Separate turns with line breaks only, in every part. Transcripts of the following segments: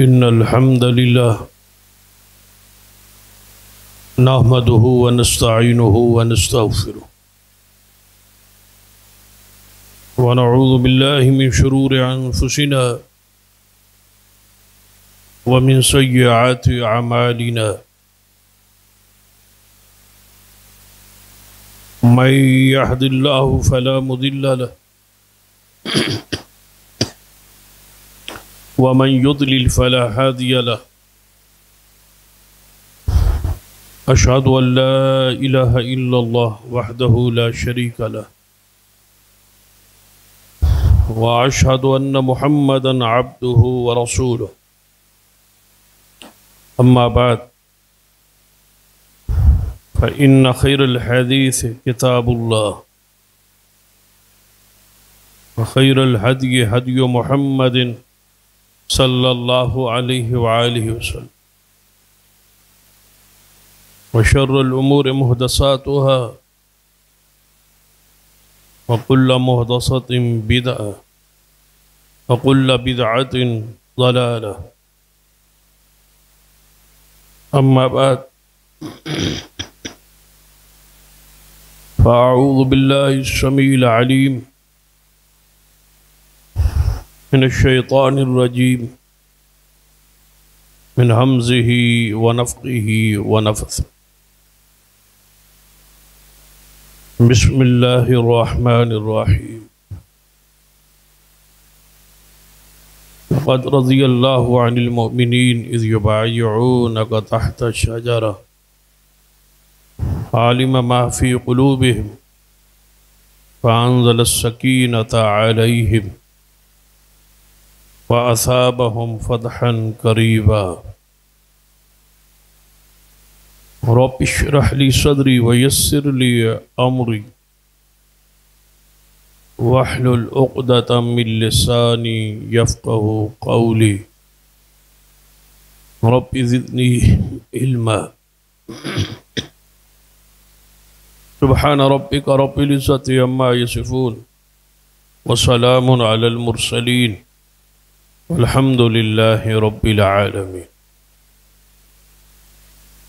إن الحمد لله نحمده ونستعينه ونستغفره ونعوذ بالله من شرور أنفسنا ومن سيئات أعمالنا من يهد الله فلا مضل له ومن يضلل فلا هادي له أشهد أن لا إله إلا الله وحده لا شريك له وأشهد أن محمدا عبده ورسوله أما بعد فإن خير الحديث كتاب الله وخير الهدي هدي محمد صلى الله عليه وآله وسلم وشر الأمور محدثاتها وكل محدثة بدعة وكل بدعة ضلالة أما بعد فأعوذ بالله السميع العليم من الشيطان الرجيم من همزه ونفخه ونفثه بسم الله الرحمن الرحيم لقد رضي الله عن المؤمنين إذ يبايعونك تحت الشجرة علم ما في قلوبهم فأنزل السكينة عليهم وأثابهم فتحا قريبا رب اشرح لي صدري ويسر لي أمري واحلل عقدة من لساني يفقه قولي رب زدني علما سبحان ربك رب العزة عما يصفون وسلام على المرسلين والحمد للہ رب العالمین۔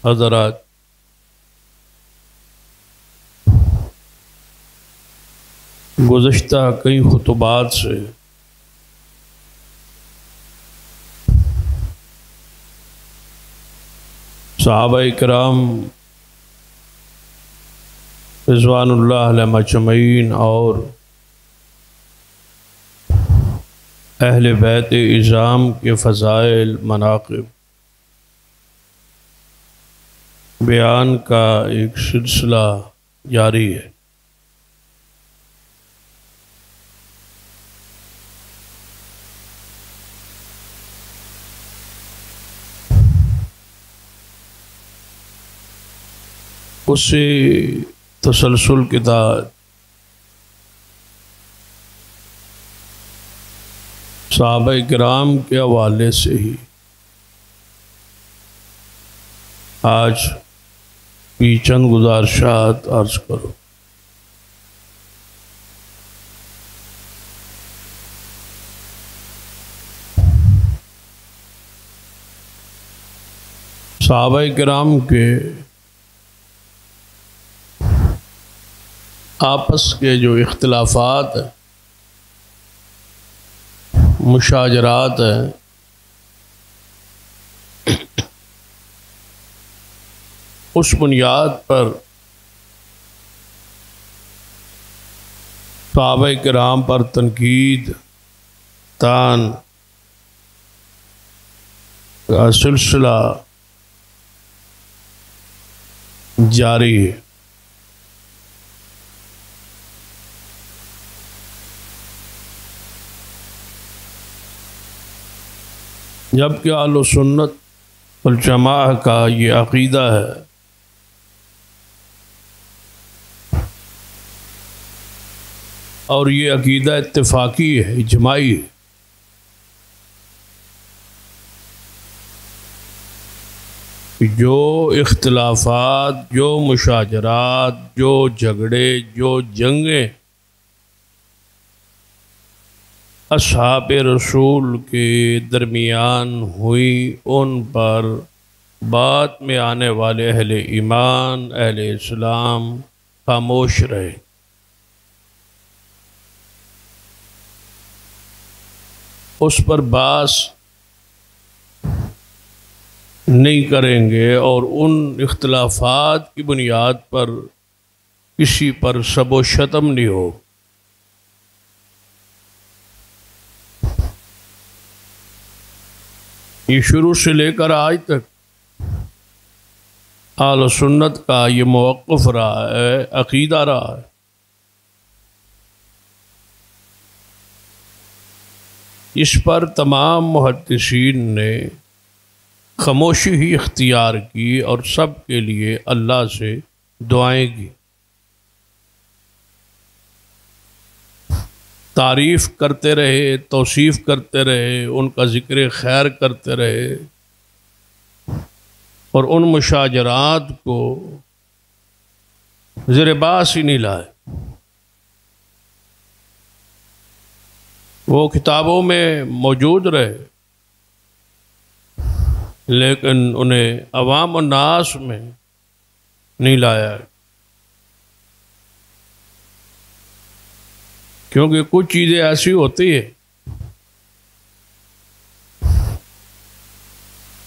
حضرات، گزشتہ کئی خطبات سے صحابہ کرام رضوان اللہ علیہم اجمعین اور اہل بیت اعظام کے فضائل مناقب بیان کا ایک سلسلہ جاری ہے۔ اسی تسلسل کے تحت صحابہ کرام کے حوالے سے ہی آج کی چند گزارشات عرض کرو۔ صحابہ کرام کے آپس کے جو اختلافات ہیں، مشاجرات ہیں، اس بنیاد پر صحابہ کرام پر تنقید طعن کا سلسلہ جاری ہے۔ جبکہ اہل سنت والجماعہ کا یہ عقیدہ ہے اور یہ عقیدہ اتفاقی ہے، اجماعی ہے، جو اختلافات، جو مشاجرات، جو جھگڑے، جو جنگیں اصحاب رسول کے درمیان ہوئی ان پر بعد میں آنے والے اہل ایمان اہل اسلام خاموش رہے۔ اس پر بحث نہیں کریں گے اور ان اختلافات کی بنیاد پر کسی پر سب و شتم نہیں ہو۔ یہ شروع سے لے کر آج تک اہل سنت کا یہ موقف رہا ہے، عقیدہ رہا ہے۔ اس پر تمام محدثین نے خاموشی ہی اختیار کی اور سب کے لیے اللہ سے دعائیں کی، تعریف کرتے رہے، توصیف کرتے رہے، ان کا ذکر خیر کرتے رہے اور ان مشاجرات کو زیر باس ہی نہیں لائے۔ وہ کتابوں میں موجود رہے لیکن انہیں عوام الناس میں نہیں لایا، کیونکہ کچھ چیزیں ایسی ہوتی ہیں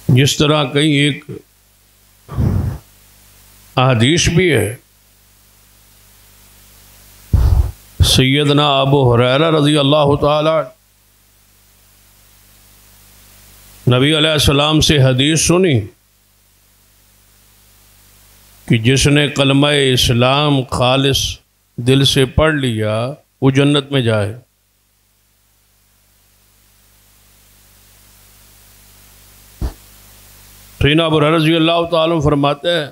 جس طرح کہیں ایک حدیث بھی ہے، سیدنا ابو ہریرہ رضی اللہ تعالی نبی علیہ السلام سے حدیث سنی کہ جس نے کلمہ اسلام خالص دل سے پڑھ لیا وہ جنت میں جائے۔ سیدنا ابو ہریرہ رضی اللہ تعالیٰ فرماتے ہیں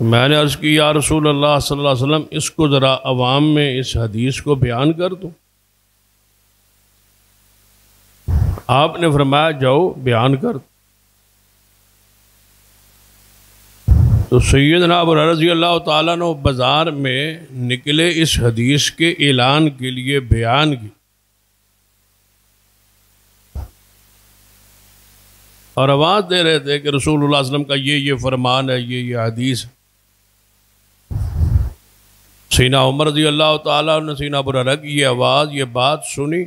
میں نے عرض کی یا رسول اللہ صلی اللہ علیہ وسلم اس کو ذرا عوام میں اس حدیث کو بیان کر دو۔ آپ نے فرمایا جاؤ بیان کر۔ تو سیدنا ابو ہریرہ رضی اللہ تعالیٰ نے بازار میں نکلے اس حدیث کے اعلان کے لیے بیان کی اور آواز دے رہے تھے کہ رسول اللہ صلی اللہ علیہ وسلم کا یہ فرمان ہے، یہ حدیث ہے۔ سیدنا عمر رضی اللہ تعالیٰ نے سیدنا ابو ہریرہ کی یہ آواز یہ بات سنی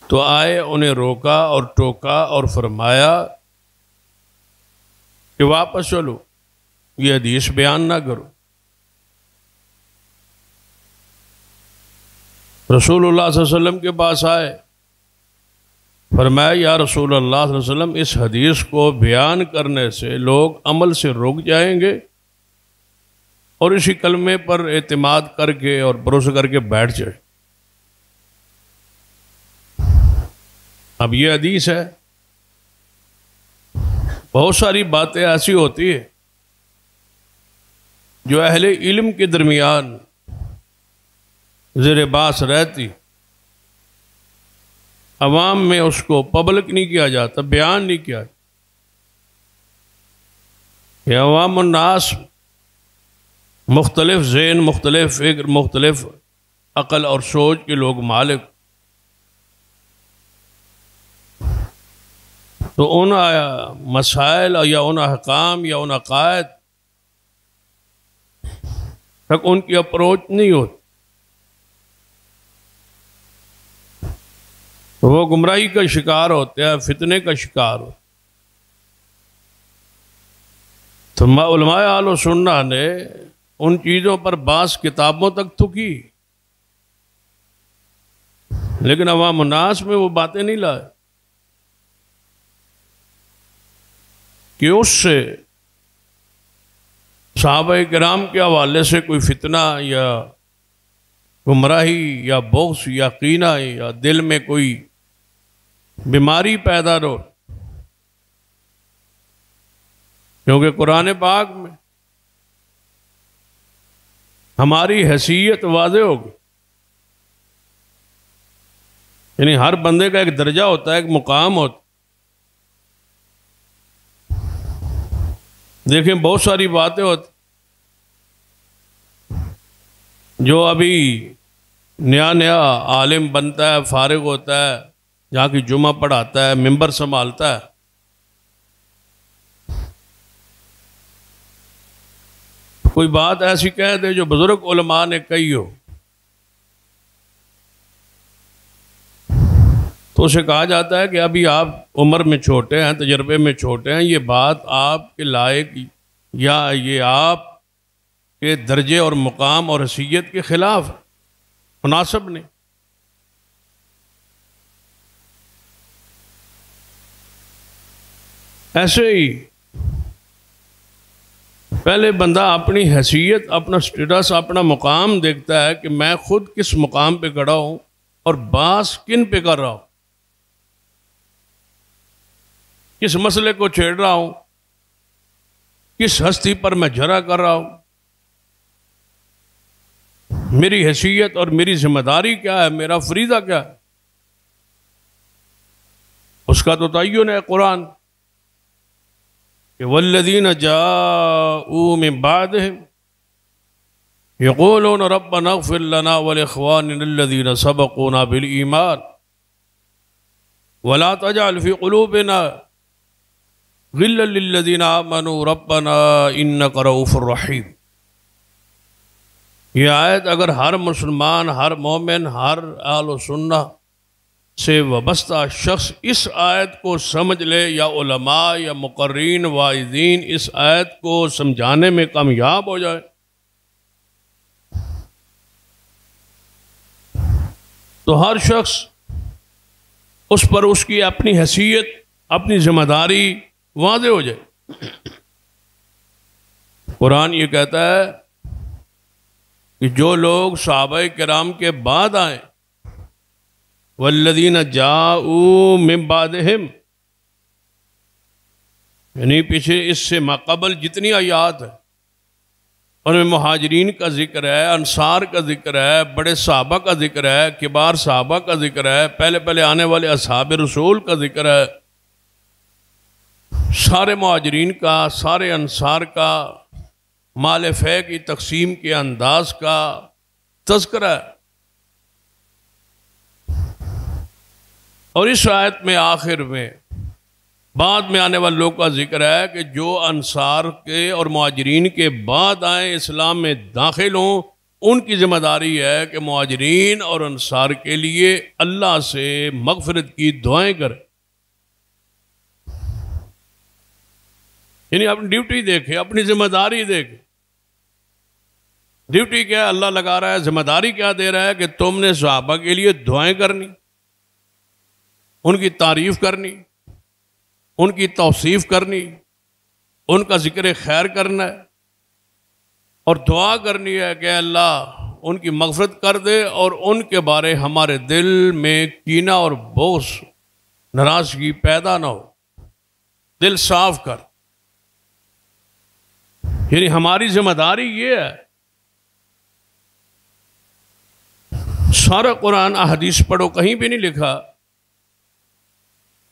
تو آئے، انہیں روکا اور ٹوکا اور فرمایا کہ واپس چلو، یہ حدیث بیان نہ کرو۔ رسول اللہ صلی اللہ علیہ وسلم کے پاس آئے، فرمایا یا رسول اللہ صلی اللہ علیہ وسلم اس حدیث کو بیان کرنے سے لوگ عمل سے رک جائیں گے اور اسی کلمے پر اعتماد کر کے اور بھروسہ کر کے بیٹھ جائے۔ اب یہ حدیث ہے، بہت ساری باتیں ایسی ہوتی ہیں جو اہل علم کے درمیان زیر باس رہتی، عوام میں اس کو پبلک نہیں کیا جاتا، بیان نہیں کیا جاتا۔ یہ عوام الناس مختلف ذہن، مختلف فکر، مختلف عقل اور سوچ کے لوگ مالک، تو ان مسائل یا ان احکام یا ان عقائد تک ان کی اپروچ نہیں ہوتی، وہ گمراہی کا شکار ہوتے ہیں، فتنے کا شکار ہوتے۔ تو علماء اہل سنت نے ان چیزوں پر بعض کتابوں تک تو کی لیکن عوام الناس میں وہ باتیں نہیں لائے کہ اس سے صحابہ کرام کے حوالے سے کوئی فتنہ یا گمراہی یا بغض یا کینہ یا دل میں کوئی بیماری پیدا ہو، کیونکہ قرآن پاک میں ہماری حیثیت واضح ہوگی، یعنی ہر بندے کا ایک درجہ ہوتا ہے، ایک مقام ہوتا ہے۔ دیکھیں بہت ساری باتیں ہوتی جو ابھی نیا نیا عالم بنتا ہے، فارغ ہوتا ہے، جہاں کی جمعہ پڑھاتا ہے، ممبر سنبھالتا ہے، کوئی بات ایسی کہہ دے جو بزرگ علماء نے کہی ہو، تو اسے کہا جاتا ہے کہ ابھی آپ عمر میں چھوٹے ہیں، تجربے میں چھوٹے ہیں، یہ بات آپ کے لائق یا یہ آپ کے درجے اور مقام اور حیثیت کے خلاف مناسب نہیں۔ ایسے ہی پہلے بندہ اپنی حیثیت، اپنا سٹیٹس، اپنا مقام دیکھتا ہے کہ میں خود کس مقام پہ کھڑا ہوں اور باس کن پہ کر رہا ہوں، کس مسئلے کو چھیڑ رہا ہوں، کس ہستی پر میں جھرا کر رہا ہوں، میری حیثیت اور میری ذمہ داری کیا ہے، میرا فریضہ کیا ہے، اس کا تو تعین ہے قرآن کہ والذین جاءوا من بعدہم یقولون ربنا اغفر لنا ولاخواننا الذین سبقونا بالایمان ولا تجعل فی قلوبنا غلا للذین آمنوا ربنا انک رؤوف رحیم۔ یہ آیت اگر ہر مسلمان، ہر مومن، ہر اہل و سنہ سے وابستہ شخص اس آیت کو سمجھ لے، یا علماء یا مقررین واعظین اس آیت کو سمجھانے میں کامیاب ہو جائے، تو ہر شخص اس پر اس کی اپنی حیثیت، اپنی ذمہ داری واضح ہو جائے۔ قرآن یہ کہتا ہے کہ جو لوگ صحابہ کرام کے بعد آئیں، والذین جاءوا من بعدہم، یعنی پیچھے اس سے ماقبل جتنی آیات ہیں ان میں مہاجرین کا ذکر ہے، انصار کا ذکر ہے، بڑے صحابہ کا ذکر ہے، کبار صحابہ کا ذکر ہے، پہلے پہلے آنے والے اصحاب رسول کا ذکر ہے، سارے مہاجرین کا، سارے انصار کا، مال فے کی تقسیم کے انداز کا تذکرہ ہے۔ اور اس آیت میں آخر میں بعد میں آنے والے لوگ کا ذکر ہے کہ جو انصار کے اور مہاجرین کے بعد آئیں، اسلام میں داخل ہوں، ان کی ذمہ داری ہے کہ مہاجرین اور انصار کے لیے اللہ سے مغفرت کی دعائیں کریں۔ یعنی اپنی ڈیوٹی دیکھے، اپنی ذمہ داری دیکھے۔ ڈیوٹی کیا ہے؟ اللہ لگا رہا ہے۔ ذمہ داری کیا دے رہا ہے کہ تم نے صحابہ کے لیے دعائیں کرنی، ان کی تعریف کرنی، ان کی توصیف کرنی، ان کا ذکر خیر کرنا ہے، اور دعا کرنی ہے کہ اللہ ان کی مغفرت کر دے اور ان کے بارے ہمارے دل میں کینہ اور بغض، ناراضگی پیدا نہ ہو، دل صاف کر۔ یعنی ہماری ذمہ داری یہ ہے۔ سارا قرآن احادیث پڑھو، کہیں بھی نہیں لکھا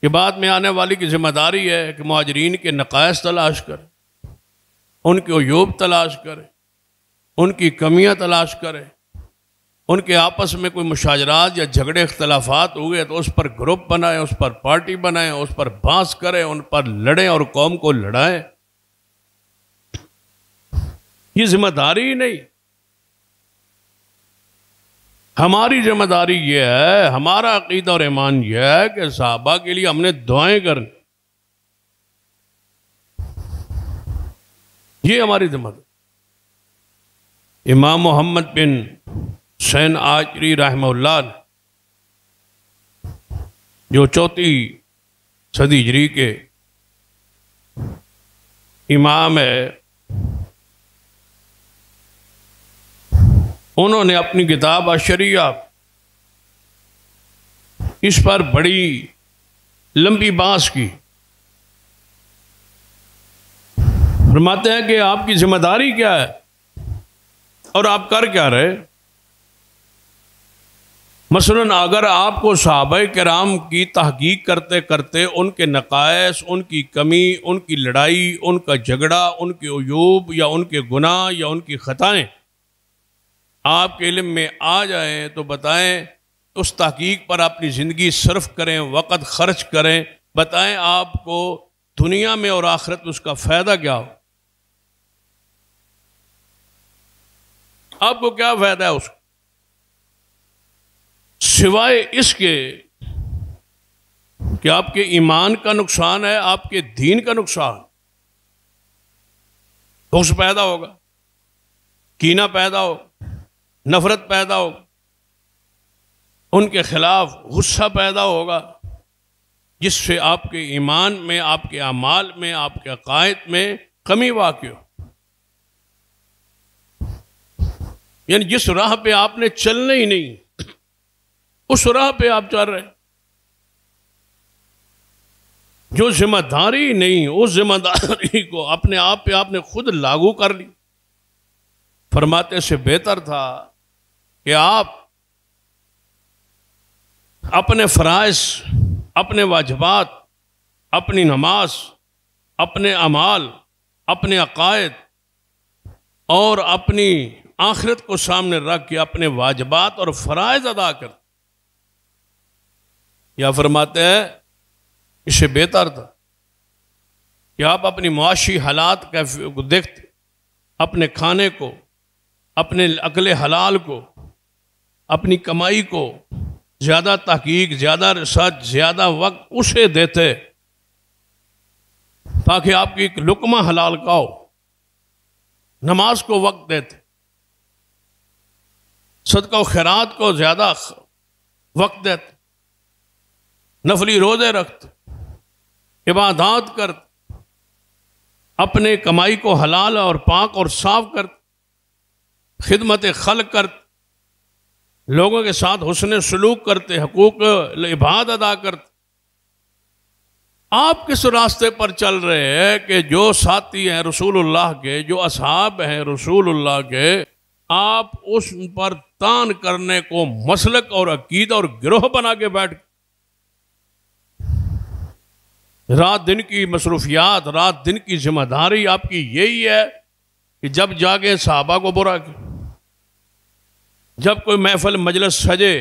کہ بعد میں آنے والی کی ذمہ داری ہے کہ مہاجرین کے نقائص تلاش کرے، ان کے عیوب تلاش کرے، ان کی کمیاں تلاش کرے، ان کے آپس میں کوئی مشاجرات یا جھگڑے اختلافات ہوئے تو اس پر گروپ بنائیں، اس پر پارٹی بنائیں، اس پر بحث کریں، ان پر لڑیں اور قوم کو لڑائیں۔ یہ ذمہ داری ہی نہیں۔ ہماری ذمہ داری یہ ہے، ہمارا عقیدہ اور ایمان یہ ہے کہ صحابہ کے لیے ہم نے دعائیں کرنی، یہ ہماری ذمہ داری۔ امام محمد بن حسین آجری رحمہ اللہ نے، جو 4 صدی ہجری کے امام ہے، انہوں نے اپنی کتاب الشریعہ اس پر بڑی لمبی بحث کی۔ فرماتے ہیں کہ آپ کی ذمہ داری کیا ہے اور آپ کر کیا رہے۔ مثلاً اگر آپ کو صحابہ کرام کی تحقیق کرتے کرتے ان کے نقائص، ان کی کمی، ان کی لڑائی، ان کا جھگڑا، ان کے عیوب یا ان کے گناہ یا ان کی خطائیں آپ کے علم میں آ جائیں تو بتائیں، اس تحقیق پر اپنی زندگی صرف کریں، وقت خرچ کریں، بتائیں آپ کو دنیا میں اور آخرت میں اس کا فائدہ کیا ہو، آپ کو کیا فائدہ ہے اس کا، سوائے اس کے کہ آپ کے ایمان کا نقصان ہے، آپ کے دین کا نقصان، بغض پیدا ہوگا، کینہ پیدا ہو، نفرت پیدا ہو، ان کے خلاف غصہ پیدا ہوگا، جس سے آپ کے ایمان میں، آپ کے اعمال میں، آپ کے عقائد میں کمی واقع ہو۔ یعنی جس راہ پہ آپ نے چلنا ہی نہیں، اس راہ پہ آپ چل رہے ہیں، جو ذمہ داری نہیں، اس ذمہ داری کو اپنے آپ پہ آپ نے خود لاگو کر لی۔ فرماتے سے بہتر تھا کہ آپ اپنے فرائض، اپنے واجبات، اپنی نماز، اپنے اعمال، اپنے عقائد اور اپنی آخرت کو سامنے رکھ کے اپنے واجبات اور فرائض ادا کر، یا فرماتے ہیں اس سے بہتر تھا کہ آپ اپنی معاشی حالات کو دیکھتے، اپنے کھانے کو، اپنے عقل حلال کو، اپنی کمائی کو زیادہ تحقیق، زیادہ ریسرچ، زیادہ وقت اسے دیتے تاکہ آپ کی ایک لقمہ حلال کا ہو، نماز کو وقت دیتے، صدقہ و خیرات کو زیادہ وقت دیتے، نفلی روزے رکھتے، عبادات کرتے، اپنے کمائی کو حلال اور پاک اور صاف کرتے، خدمت خلق کرتے، لوگوں کے ساتھ حسن سلوک کرتے، حقوق العباد ادا کرتے۔ آپ کس راستے پر چل رہے ہیں کہ جو ساتھی ہیں رسول اللہ کے، جو اصحاب ہیں رسول اللہ کے، آپ اس پر تان کرنے کو مسلک اور عقیدہ اور گروہ بنا کے بیٹھ، رات دن کی مصروفیات، رات دن کی ذمہ داری آپ کی یہی ہے کہ جب جاگے صحابہ کو برا کی، جب کوئی محفل مجلس سجے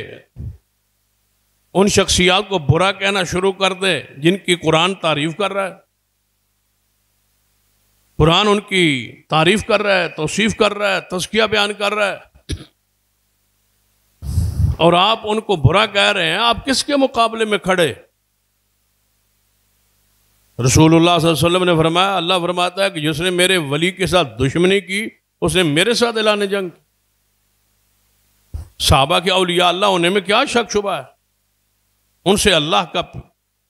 ان شخصیات کو برا کہنا شروع کر دے جن کی قرآن تعریف کر رہا ہے، قرآن ان کی تعریف کر رہا ہے، توصیف کر رہا ہے، تزکیہ بیان کر رہا ہے، اور آپ ان کو برا کہہ رہے ہیں، آپ کس کے مقابلے میں کھڑے؟ رسول اللہ صلی اللہ علیہ وسلم نے فرمایا، اللہ فرماتا ہے کہ جس نے میرے ولی کے ساتھ دشمنی کی اس نے میرے ساتھ اعلان جنگ کی۔ صحابہ کے اولیاء اللہ ہونے میں کیا شک شبہ ہے؟ ان سے اللہ کا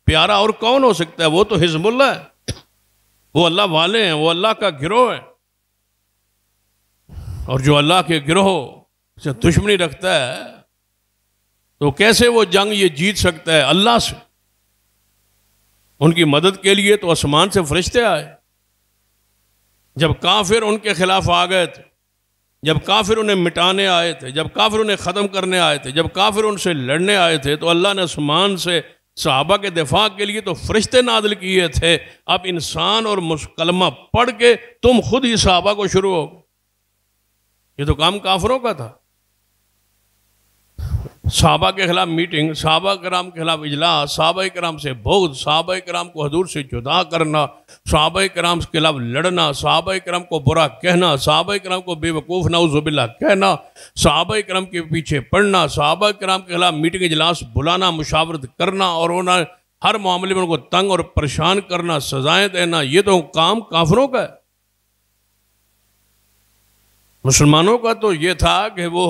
پیارا اور کون ہو سکتا ہے؟ وہ تو حزب اللہ ہے، وہ اللہ والے ہیں، وہ اللہ کا گروہ ہے، اور جو اللہ کے گروہ سے دشمنی رکھتا ہے تو کیسے وہ جنگ یہ جیت سکتا ہے اللہ سے؟ ان کی مدد کے لیے تو آسمان سے فرشتے آئے، جب کافر ان کے خلاف آ گئے تھے، جب کافر انہیں مٹانے آئے تھے، جب کافر انہیں ختم کرنے آئے تھے، جب کافر ان سے لڑنے آئے تھے، تو اللہ نے آسمان سے صحابہ کے دفاع کے لیے تو فرشتے نازل کیے تھے۔ اب انسان اور کلمہ پڑھ کے تم خود ہی صحابہ کو شروع ہو، یہ تو کام کافروں کا تھا۔ صحابہ کے خلاف میٹنگ، صحابہ کرام کے خلاف اجلاس، صحابہ کرام سے بغض، صحابہ کرام کو حضور سے جدا کرنا، صحابہ کرام کے خلاف لڑنا، صحابہ کرام کو برا کہنا، صحابہ کرام کو بے وقوف نعوذ باللہ کہنا، صحابہ کرام کے پیچھے پڑنا، صحابہ کرام کے خلاف میٹنگ اجلاس بلانا، مشاورت کرنا، اور انہیں ہر معاملے میں ان کو تنگ اور پریشان کرنا، سزائیں دینا، یہ تو کام کافروں کا ہے۔ مسلمانوں کا تو یہ تھا کہ وہ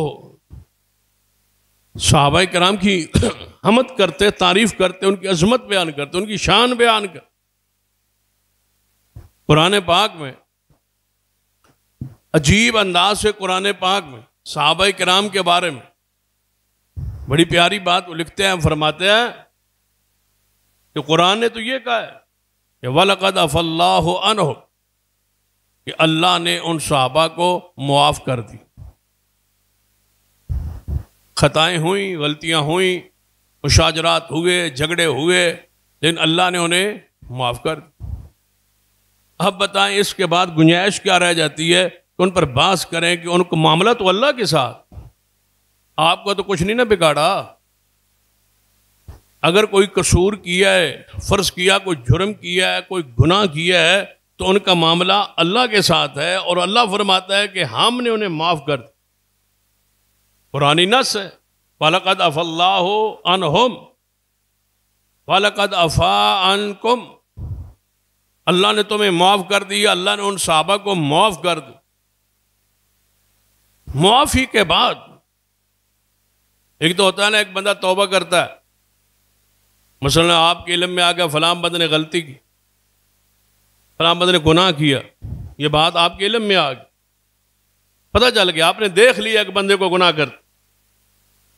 صحابہ کرام کی حمد کرتے، تعریف کرتے، ان کی عظمت بیان کرتے، ان کی شان بیان کرتے۔ قرآن پاک میں عجیب انداز سے، قرآن پاک میں صحابہ کرام کے بارے میں بڑی پیاری بات وہ لکھتے ہیں، فرماتے ہیں کہ قرآن نے تو یہ کہا ہے کہ وَلَقَدْ عَفَا اللَّهُ عَنْهُمْ، کہ اللہ نے ان صحابہ کو معاف کر دی۔ خطائیں ہوئیں، غلطیاں ہوئیں، مشاجرات ہوئے، جھگڑے ہوئے، لیکن اللہ نے انہیں معاف کر دی۔ اب بتائیں اس کے بعد گنجائش کیا رہ جاتی ہے کہ ان پر بحث کریں کہ ان کو معاملہ تو اللہ کے ساتھ، آپ کو تو کچھ نہیں نہ بگاڑا. اگر کوئی قصور کیا ہے، فرض کیا کوئی جرم کیا ہے، کوئی گناہ کیا ہے، تو ان کا معاملہ اللہ کے ساتھ ہے، اور اللہ فرماتا ہے کہ ہم نے انہیں معاف کر دیا. قرآنی نص ہے، وَلَقَدْ عَفَا اللَّهُ عَنْهُمْ وَلَقَدْ عَفَا عَنْكُمْ. اللہ نے تمہیں معاف کر دیا، اللہ نے ان صحابہ کو معاف کر دیا. معافی کے بعد ایک تو ہوتا ہے نا، ایک بندہ توبہ کرتا ہے، مثلا آپ کے علم میں آ گیا فلاں بندے نے غلطی کی، فلاں بندے نے گناہ کیا، یہ بات آپ کے علم میں آ گئی، پتہ چل گیا، آپ نے دیکھ لیا کہ بندے کو گناہ کرتا.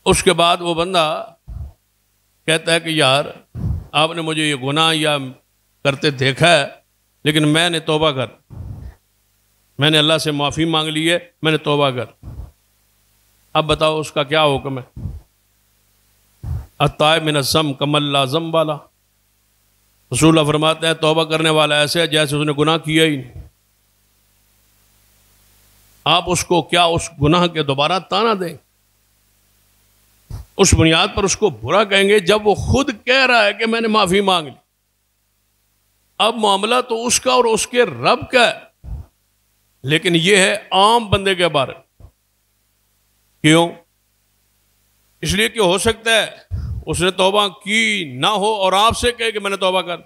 اس کے بعد وہ بندہ کہتا ہے کہ یار آپ نے مجھے یہ گناہ یا کرتے دیکھا ہے، لیکن میں نے توبہ کر، میں نے اللہ سے معافی مانگ لی ہے، میں نے توبہ کر. اب بتاؤ اس کا کیا حکم ہے؟ التائب من الذنب کمن لا ذنب له. رسول اللہ فرماتے ہیں توبہ کرنے والا ایسے ہے جیسے اس نے گناہ کیا ہی نہیں. آپ اس کو کیا اس گناہ کے دوبارہ تانا دیں، اس بنیاد پر اس کو برا کہیں گے جب وہ خود کہہ رہا ہے کہ میں نے معافی مانگ لی. اب معاملہ تو اس کا اور اس کے رب کا ہے، لیکن یہ ہے عام بندے کے بارے. کیوں؟ اس لیے کہ ہو سکتا ہے اس نے توبہ کی نہ ہو اور آپ سے کہے کہ میں نے توبہ کر،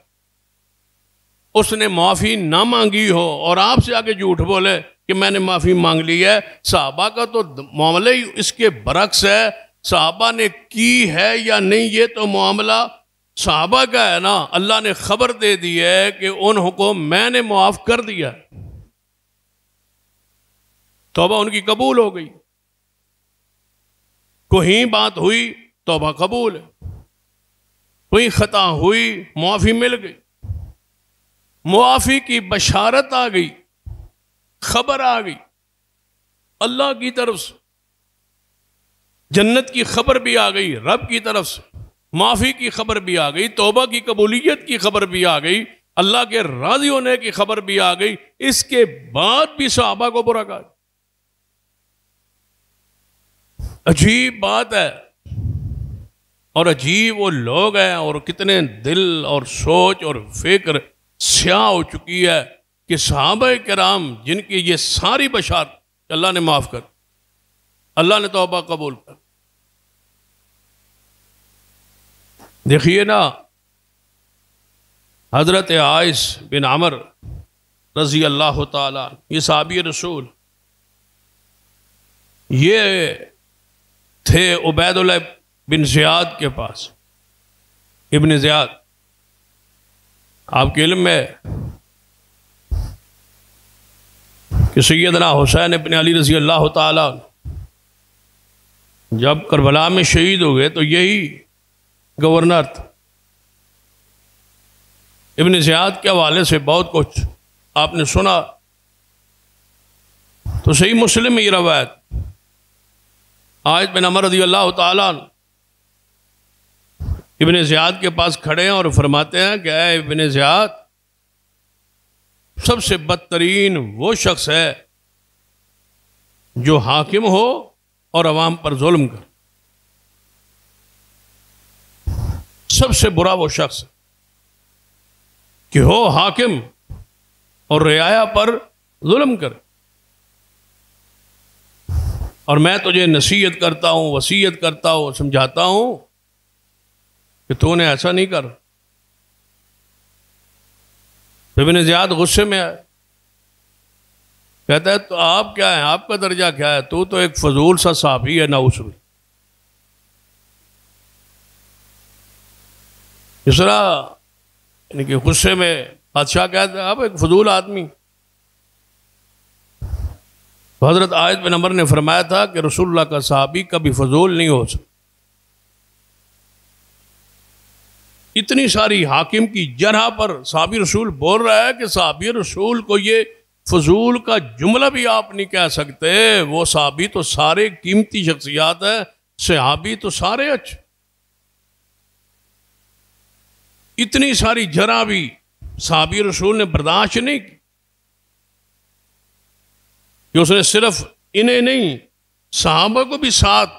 اس نے معافی نہ مانگی ہو اور آپ سے آگے جھوٹ بولے کہ میں نے معافی مانگ لی ہے. صحابہ کا تو معاملہ ہی اس کے برعکس ہے. صحابہ نے کی ہے یا نہیں یہ تو معاملہ صحابہ کا ہے نا. اللہ نے خبر دے دی ہے کہ ان حکم میں نے معاف کر دیا، توبہ ان کی قبول ہو گئی. کوئی بات ہوئی توبہ قبول ہے، کوئی خطا ہوئی معافی مل گئی، معافی کی بشارت آ گئی، خبر آ گئی اللہ کی طرف سے، جنت کی خبر بھی آ گئی رب کی طرف سے، معافی کی خبر بھی آ گئی، توبہ کی قبولیت کی خبر بھی آ گئی، اللہ کے راضی ہونے کی خبر بھی آ گئی. اس کے بعد بھی صحابہ کو برا کہا. عجیب بات ہے، اور عجیب وہ لوگ ہیں، اور کتنے دل اور سوچ اور فکر سیاہ ہو چکی ہے کہ صحابہ کرام جن کی یہ ساری بشارت اللہ نے معاف کر، اللہ نے توبہ قبول کر. دیکھیے نا، حضرت عائص بن عمر رضی اللہ تعالیٰ، یہ صحابی رسول، یہ تھے عبید اللہ بن زیاد کے پاس. ابن زیاد آپ کے علم میں کہ سیدنا حسین ابن علی رضی اللہ تعالیٰ جب کربلا میں شہید ہوئے تو یہی گورنر تھا. ابن زیاد کے حوالے سے بہت کچھ آپ نے سنا. تو صحیح مسلم میں یہ روایت، عائص بن عمر رضی اللہ تعالیٰ ابن زیاد کے پاس کھڑے ہیں اور فرماتے ہیں کہ اے ابن زیاد، سب سے بدترین وہ شخص ہے جو حاکم ہو اور عوام پر ظلم کر. سب سے برا وہ شخص کہ ہو حاکم اور رعایا پر ظلم کر. اور میں تجھے نصیحت کرتا ہوں، وصیت کرتا ہوں، سمجھاتا ہوں کہ تو نے ایسا نہیں کر. ابن زیاد غصے میں آئے، کہتا ہے تو آپ کیا ہیں، آپ کا درجہ کیا ہے، تو ایک فضول سا صحابی ہے. نعوذ باللہ. اس طرح یعنی کہ غصے میں بادشاہ کہتا ہے آپ ایک فضول آدمی. تو حضرت عائص بن عمر نے فرمایا تھا کہ رسول اللہ کا صحابی کبھی فضول نہیں ہو سکتا. اتنی ساری حاکم کی جرح پر صحابی رسول بول رہا ہے کہ صحابی رسول کو یہ فضول کا جملہ بھی آپ نہیں کہہ سکتے. وہ صحابی تو سارے قیمتی شخصیات ہیں، صحابی تو سارے اچھے. اتنی ساری جرح بھی صحابی رسول نے برداشت نہیں کی کہ اس نے صرف انہیں نہیں صحابہ کو بھی ساتھ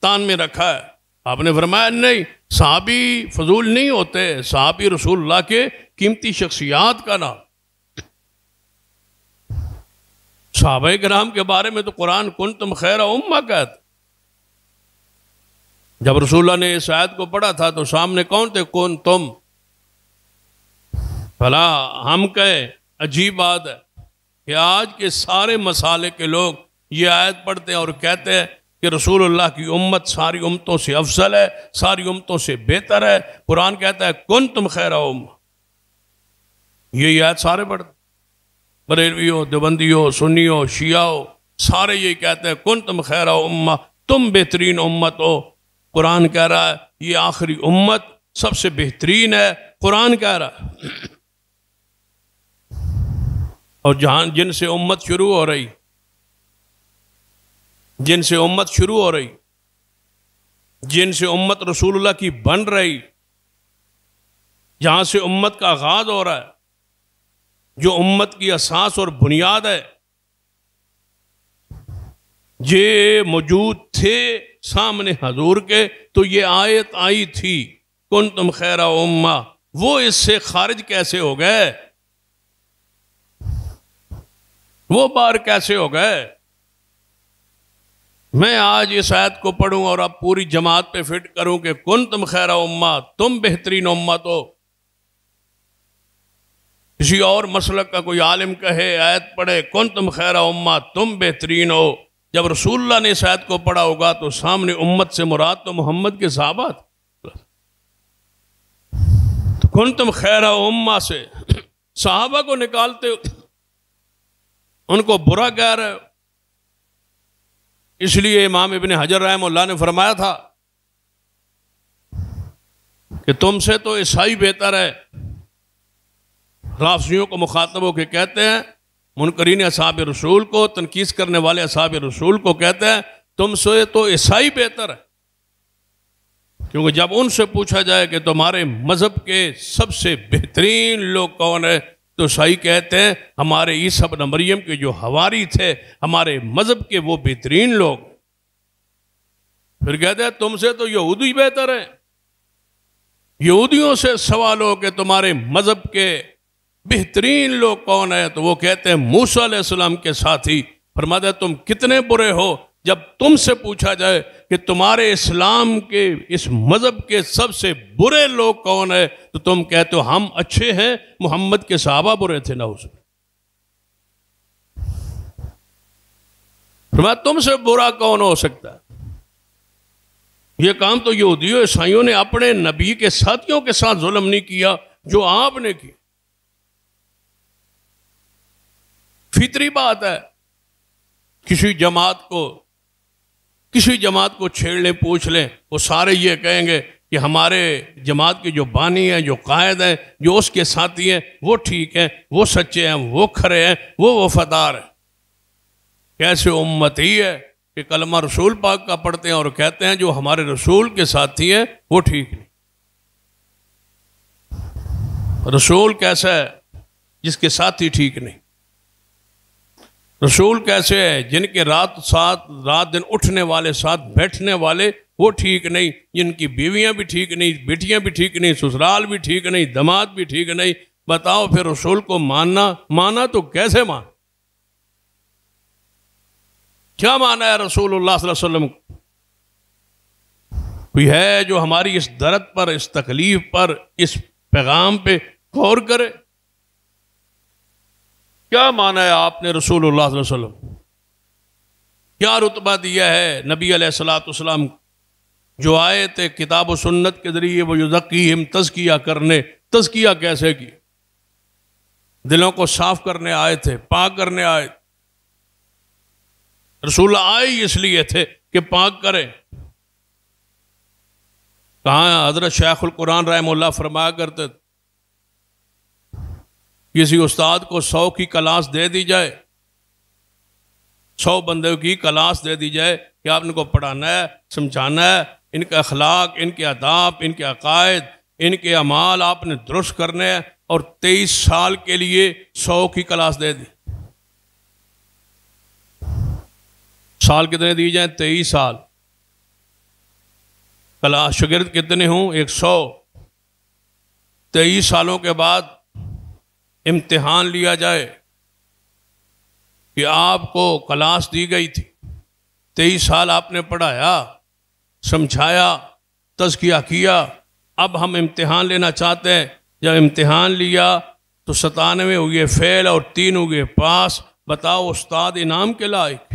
تان میں رکھا ہے. آپ نے فرمایا نہیں، صحابی فضول نہیں ہوتے، صحابی رسول اللہ کے قیمتی شخصیات کا نام. صحابہ کرام کے بارے میں تو قرآن کنتم خیر امہ کہتا. جب رسول اللہ نے اس آیت کو پڑھا تھا تو سامنے کون تھے؟ کون تم. بھلا ہم کہیں عجیب بات ہے کہ آج کے سارے مسالے کے لوگ یہ آیت پڑھتے ہیں اور کہتے ہیں کہ رسول اللہ کی امت ساری امتوں سے افضل ہے، ساری امتوں سے بہتر ہے. قرآن کہتا ہے کنتم خیر امہ. یہ آیت سارے پڑھتے، بریلوی ہو، دیوبندی ہو، سنی ہو، شیعہ ہو، سارے یہ کہتے ہیں کنتم خیر امہ، تم بہترین امت ہو. قرآن کہہ رہا ہے یہ آخری امت سب سے بہترین ہے. قرآن کہہ رہا ہے. اور جن سے امت شروع ہو رہی، جن سے امت شروع ہو رہی، جن سے امت رسول اللہ کی بن رہی، جہاں سے امت کا آغاز ہو رہا ہے، جو امت کی اساس اور بنیاد ہے، یہ موجود تھے سامنے حضور کے تو یہ آیت آئی تھی کنتم خیر امہ. وہ اس سے خارج کیسے ہو گئے؟ وہ باہر کیسے ہو گئے؟ میں آج اس آیت کو پڑھوں اور اب پوری جماعت پہ فٹ کروں کہ کنتم خیر امہ، تم بہترین امت ہو. کسی اور مسلک کا کوئی عالم کہے، آیت پڑھے کنتم خیر امہ، تم بہترین ہو. جب رسول اللہ نے اس آیت کو پڑھا ہوگا تو سامنے امت سے مراد تو محمد کے صحابہ تھے. تو کنتم خیر امہ سے صحابہ کو نکالتے ہو، ان کو برا کہہ رہے ہو. اس لیے امام ابن حجر رحمہ اللہ نے فرمایا تھا کہ تم سے تو عیسائی بہتر ہے. رافضیوں کو مخاطب ہو کے کہتے ہیں، منکرین اصحاب رسول کو، تنقید کرنے والے اصحاب رسول کو کہتے ہیں تم سے تو عیسائی بہتر ہے. کیونکہ جب ان سے پوچھا جائے کہ تمہارے مذہب کے سب سے بہترین لوگ کون ہیں تو عیسائی کہتے ہیں ہمارے عیسیٰ ابن مریم کے جو حواری تھے، ہمارے مذہب کے وہ بہترین لوگ. پھر کہتے ہیں تم سے تو یہودی بہتر ہیں. یہودیوں سے سوال ہو کہ تمہارے مذہب کے بہترین لوگ کون ہیں تو وہ کہتے ہیں موسیٰ علیہ السلام کے ساتھی. فرماتے ہیں تم کتنے برے ہو جب تم سے پوچھا جائے کہ تمہارے اسلام کے اس مذہب کے سب سے برے لوگ کون ہیں تو تم کہتے ہو ہم اچھے ہیں، محمد کے صحابہ برے تھے. نعوذ باللہ. فرمایا تم سے برا کون ہو سکتا ہے؟ یہ کام تو یہودیوں عیسائیوں نے اپنے نبی کے ساتھیوں کے ساتھ ظلم نہیں کیا جو آپ نے کی. فطری بات ہے. کسی جماعت کو چھیڑ لیں، پوچھ لیں، وہ سارے یہ کہیں گے کہ ہمارے جماعت کے جو بانی ہیں، جو قائد ہیں، جو اس کے ساتھی ہیں وہ ٹھیک ہیں، وہ سچے ہیں، وہ کھرے ہیں، وہ وفادار ہیں. کیسے امت ہی ہے کہ کلمہ رسول پاک کا پڑھتے ہیں اور کہتے ہیں جو ہمارے رسول کے ساتھی ہیں وہ ٹھیک نہیں. رسول کیسا ہے؟ جس کے ساتھی ٹھیک نہیں. رسول کیسے ہے؟ جن کے رات دن اٹھنے والے، ساتھ بیٹھنے والے وہ ٹھیک نہیں، جن کی بیویاں بھی ٹھیک نہیں، بیٹیاں بھی ٹھیک نہیں، سسرال بھی ٹھیک نہیں، داماد بھی ٹھیک نہیں. بتاؤ پھر رسول کو مانا تو کیسے مان؟ کیا مانا ہے رسول اللہ صلی اللہ علیہ وسلم؟ کوئی ہے جو ہماری اس درد پر، اس تکلیف پر، اس پیغام پہ غور کرے؟ کیا مانا ہے آپ نے رسول اللہ صلی اللہ علیہ وسلم؟ کیا رتبہ دیا ہے نبی علیہ السلام جو آئے تھے کتاب و سنت کے ذریعے وہ یزکیہم تزکیہ کرنے؟ تزکیہ کیسے کی؟ دلوں کو صاف کرنے آئے تھے، پاک کرنے آئے. رسول اللہ آئے اس لیے تھے کہ پاک کریں. کہاں حضرت شیخ القرآن رحمہ اللہ فرمایا کرتے تھے کسی استاد کو 100 کی کلاس دے دی جائے، 100 بندوں کی کلاس دے دی جائے کہ آپ ان کو پڑھانا ہے، سمجھانا ہے، ان کے اخلاق، ان کے آداب، ان کے عقائد، ان کے اعمال آپ نے درست کرنے ہیں، اور 23 سال کے لیے 100 کی کلاس دے دی. سال کتنے دی جائیں؟ 23 سال. کلاس شاگرد کتنے ہوں؟ 123 سالوں کے بعد امتحان لیا جائے کہ آپ کو کلاس دی گئی تھی، 23 سال آپ نے پڑھایا، سمجھایا، تزکیہ کیا، اب ہم امتحان لینا چاہتے ہیں۔ جب امتحان لیا تو 97 ہوئے فیل اور 3 ہوئے پاس۔ بتاؤ استاد انعام کے لائق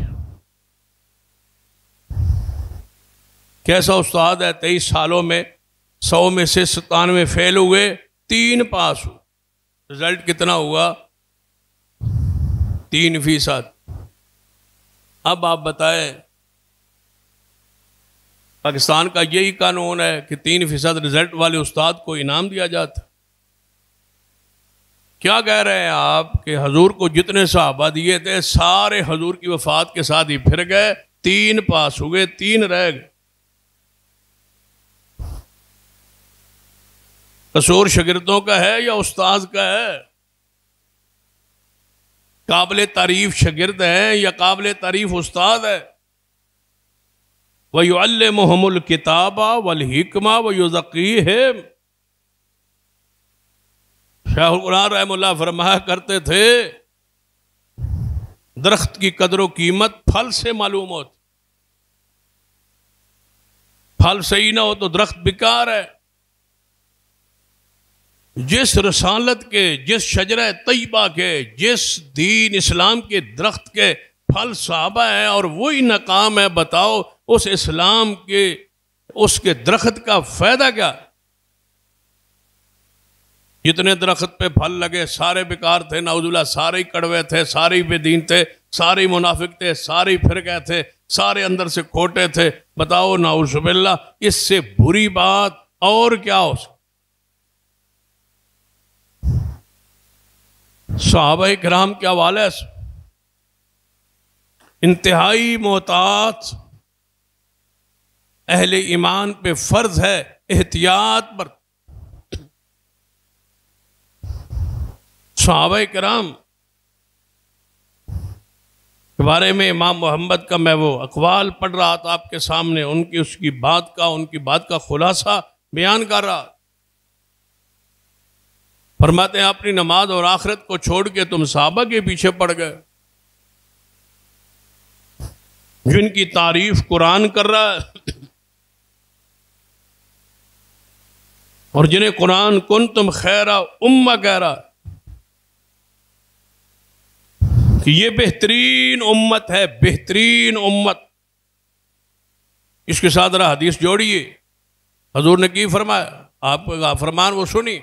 کیسا استاد ہے؟ 23 سالوں میں 100 میں سے 97 فیل ہوئے، 3 پاس ہوئے، رزلٹ کتنا ہوا؟ 3%۔ اب آپ بتائیں، پاکستان کا یہی قانون ہے کہ 3% رزلٹ والے استاد کو انعام دیا جاتا۔ کیا کہہ رہے ہیں آپ کہ حضور کو جتنے صحابہ دیے تھے سارے حضور کی وفات کے ساتھ ہی پھر گئے، 3 پاس ہوئے، 3 رہ گئے۔ قصور شاگردوں کا ہے یا استاذ کا ہے؟ قابل تعریف شاگرد ہے یا قابل تعریف استاد ہے؟ وَيُعَلِّمُهُمُ الْكِتَابَ وَالْحِكْمَةَ وَيُزَكِّيهِمْ۔ شیخ القرآن رحمہ اللہ فرمایا کرتے تھے درخت کی قدر و قیمت پھل سے معلوم ہوتی، پھل صحیح نہ ہو تو درخت بیکار ہے۔ جس رسالت کے، جس شجرہ طیبہ کے، جس دین اسلام کے درخت کے پھل صحابہ ہیں اور وہی ناکام ہے، بتاؤ اس اسلام کے، اس کے درخت کا فائدہ کیا؟ جتنے درخت پہ پھل لگے سارے بیکار تھے، نعوذ باللہ، سارے ہی کڑوے تھے، سارے ہی بے دین تھے، سارے ہی منافق تھے، سارے ہی پھر گئے تھے، سارے اندر سے کھوٹے تھے۔ بتاؤ نعوذ باللہ، اس سے بری بات اور کیا ہو سکتی؟ صحابہ کرام کے حوالے سے انتہائی محتاط اہل ایمان پہ فرض ہے احتیاط پر۔ صحابہ کرام کے بارے میں امام محمد کا میں وہ اقوال پڑھ رہا تھا آپ کے سامنے، ان کی بات کا خلاصہ بیان کر رہا۔ فرماتے ہیں اپنی نماز اور آخرت کو چھوڑ کے تم صحابہ کے پیچھے پڑ گئے، جن کی تعریف قرآن کر رہا ہے اور جنہیں قرآن کنتم خیر امہ کہہ رہا ہے کہ یہ بہترین امت ہے، بہترین امت۔ اس کے ساتھ ذرا حدیث جوڑیے، حضور نے کی فرمایا، آپ کا فرمان وہ سنی،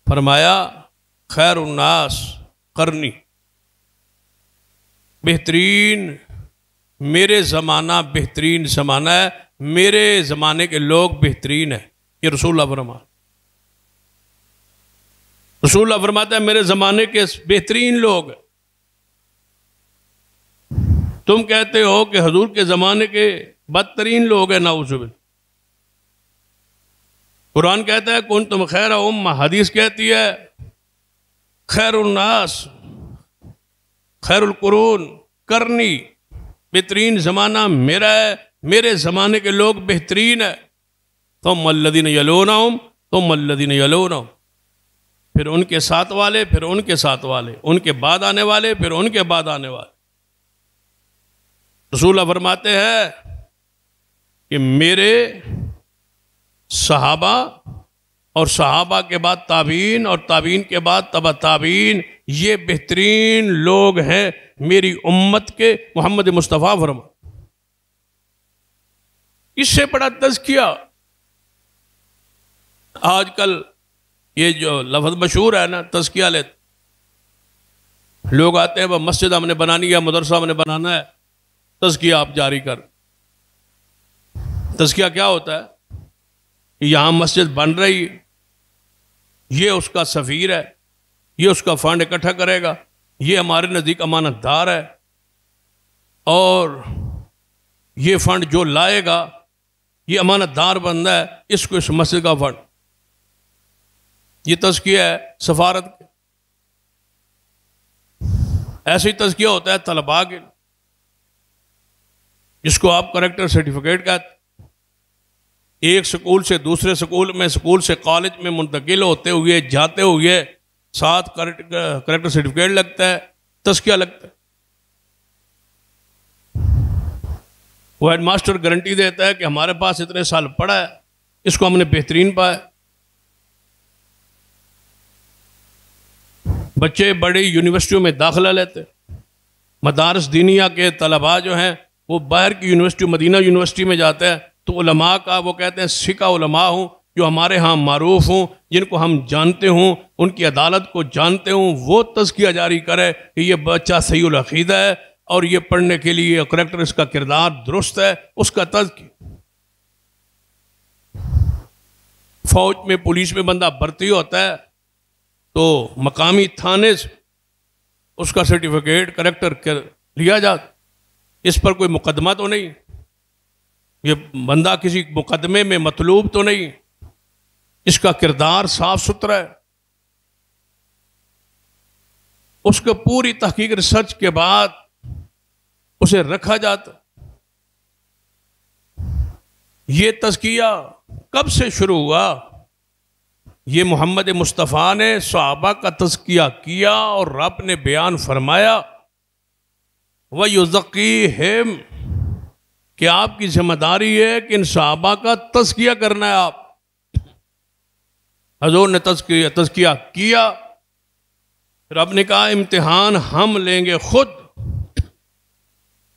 فرمایا خیر الناس قرنی، بہترین میرے زمانہ بہترین زمانہ ہے، میرے زمانے کے لوگ بہترین ہیں۔ یہ رسول اللہ فرمایا، رسول اللہ فرماتا ہے میرے زمانے کے بہترین لوگ ہیں۔ تم کہتے ہو کہ حضور کے زمانے کے بدترین لوگ ہیں، نعوذ باللہ۔ قرآن کہتا ہے کنتم خیر امہ، حدیث کہتی ہے خیر الناس، خیر القرون کرنی، بہترین زمانہ میرا ہے، میرے زمانے کے لوگ بہترین ہیں۔ ثم الذین یلونہم ثم الذین یلونہم، پھر ان کے ساتھ والے، پھر ان کے ساتھ والے، ان کے بعد آنے والے، پھر ان کے بعد آنے والے۔ رسول اللہ فرماتے ہیں کہ میرے صحابہ اور صحابہ کے بعد تابعین اور تابعین کے بعد تبع تابعین، یہ بہترین لوگ ہیں میری امت کے۔ محمد مصطفیٰ فرما، اس سے بڑا تزکیہ آج کل یہ جو لفظ مشہور ہے نا، تزکیہ لیتے لوگ آتے ہیں، وہ مسجد ہم نے بنانی ہے، مدرسہ ہم نے بنانا ہے، تزکیہ آپ جاری کر۔ تزکیہ کیا ہوتا ہے؟ یہاں مسجد بن رہی، یہ اس کا سفیر ہے، یہ اس کا فنڈ اکٹھا کرے گا، یہ ہمارے نزدیک امانت دار ہے، اور یہ فنڈ جو لائے گا یہ امانت دار بندہ ہے، اس کو اس مسجد کا فنڈ۔ یہ تزکیہ ہے سفارت کے۔ ایسے ہی تزکیہ ہوتا ہے طلباء کے، جس کو آپ کریکٹر سرٹیفکیٹ کہتے ہیں۔ ایک سکول سے دوسرے سکول میں، سکول سے کالج میں منتقل ہوتے ہوئے جاتے ہوئے ساتھ کریکٹر سرٹیفکیٹ لگتا ہے، تزکیہ لگتا ہے. وہ ہیڈ ماسٹر گارنٹی دیتا ہے کہ ہمارے پاس اتنے سال پڑھا ہے، اس کو ہم نے بہترین پایا. بچے بڑی یونیورسٹیوں میں داخلہ لیتے، مدارس دینیہ کے طلباء جو ہیں وہ باہر کی یونیورسٹی، مدینہ یونیورسٹی میں جاتے ہیں تو علماء کا وہ کہتے ہیں سکہ علماء ہوں جو ہمارے ہاں معروف ہوں، جن کو ہم جانتے ہوں، ان کی عدالت کو جانتے ہوں، وہ تزکیہ جاری کرے کہ یہ بچہ صحیح العقیدہ ہے اور یہ پڑھنے کے لیے کریکٹر، اس کا کردار درست ہے، اس کا تزکیہ. فوج میں، پولیس میں بندہ بھرتی ہوتا ہے تو مقامی تھانے سے اس کا سرٹیفکیٹ کریکٹر لیا جاتا. اس پر کوئی مقدمہ تو نہیں، یہ بندہ کسی مقدمے میں مطلوب تو نہیں، اس کا کردار صاف ستھرا ہے. اس کو پوری تحقیق ریسرچ کے بعد اسے رکھا جاتا. یہ تزکیہ کب سے شروع ہوا؟ یہ محمد مصطفیٰ نے صحابہ کا تزکیہ کیا اور رب نے بیان فرمایا وَيُزَكِّيهِمْ کہ آپ کی ذمہ داری ہے کہ ان صحابہ کا تزکیہ کرنا ہے. آپ حضور نے تزکیہ کیا، رب نے کہا امتحان ہم لیں گے خود.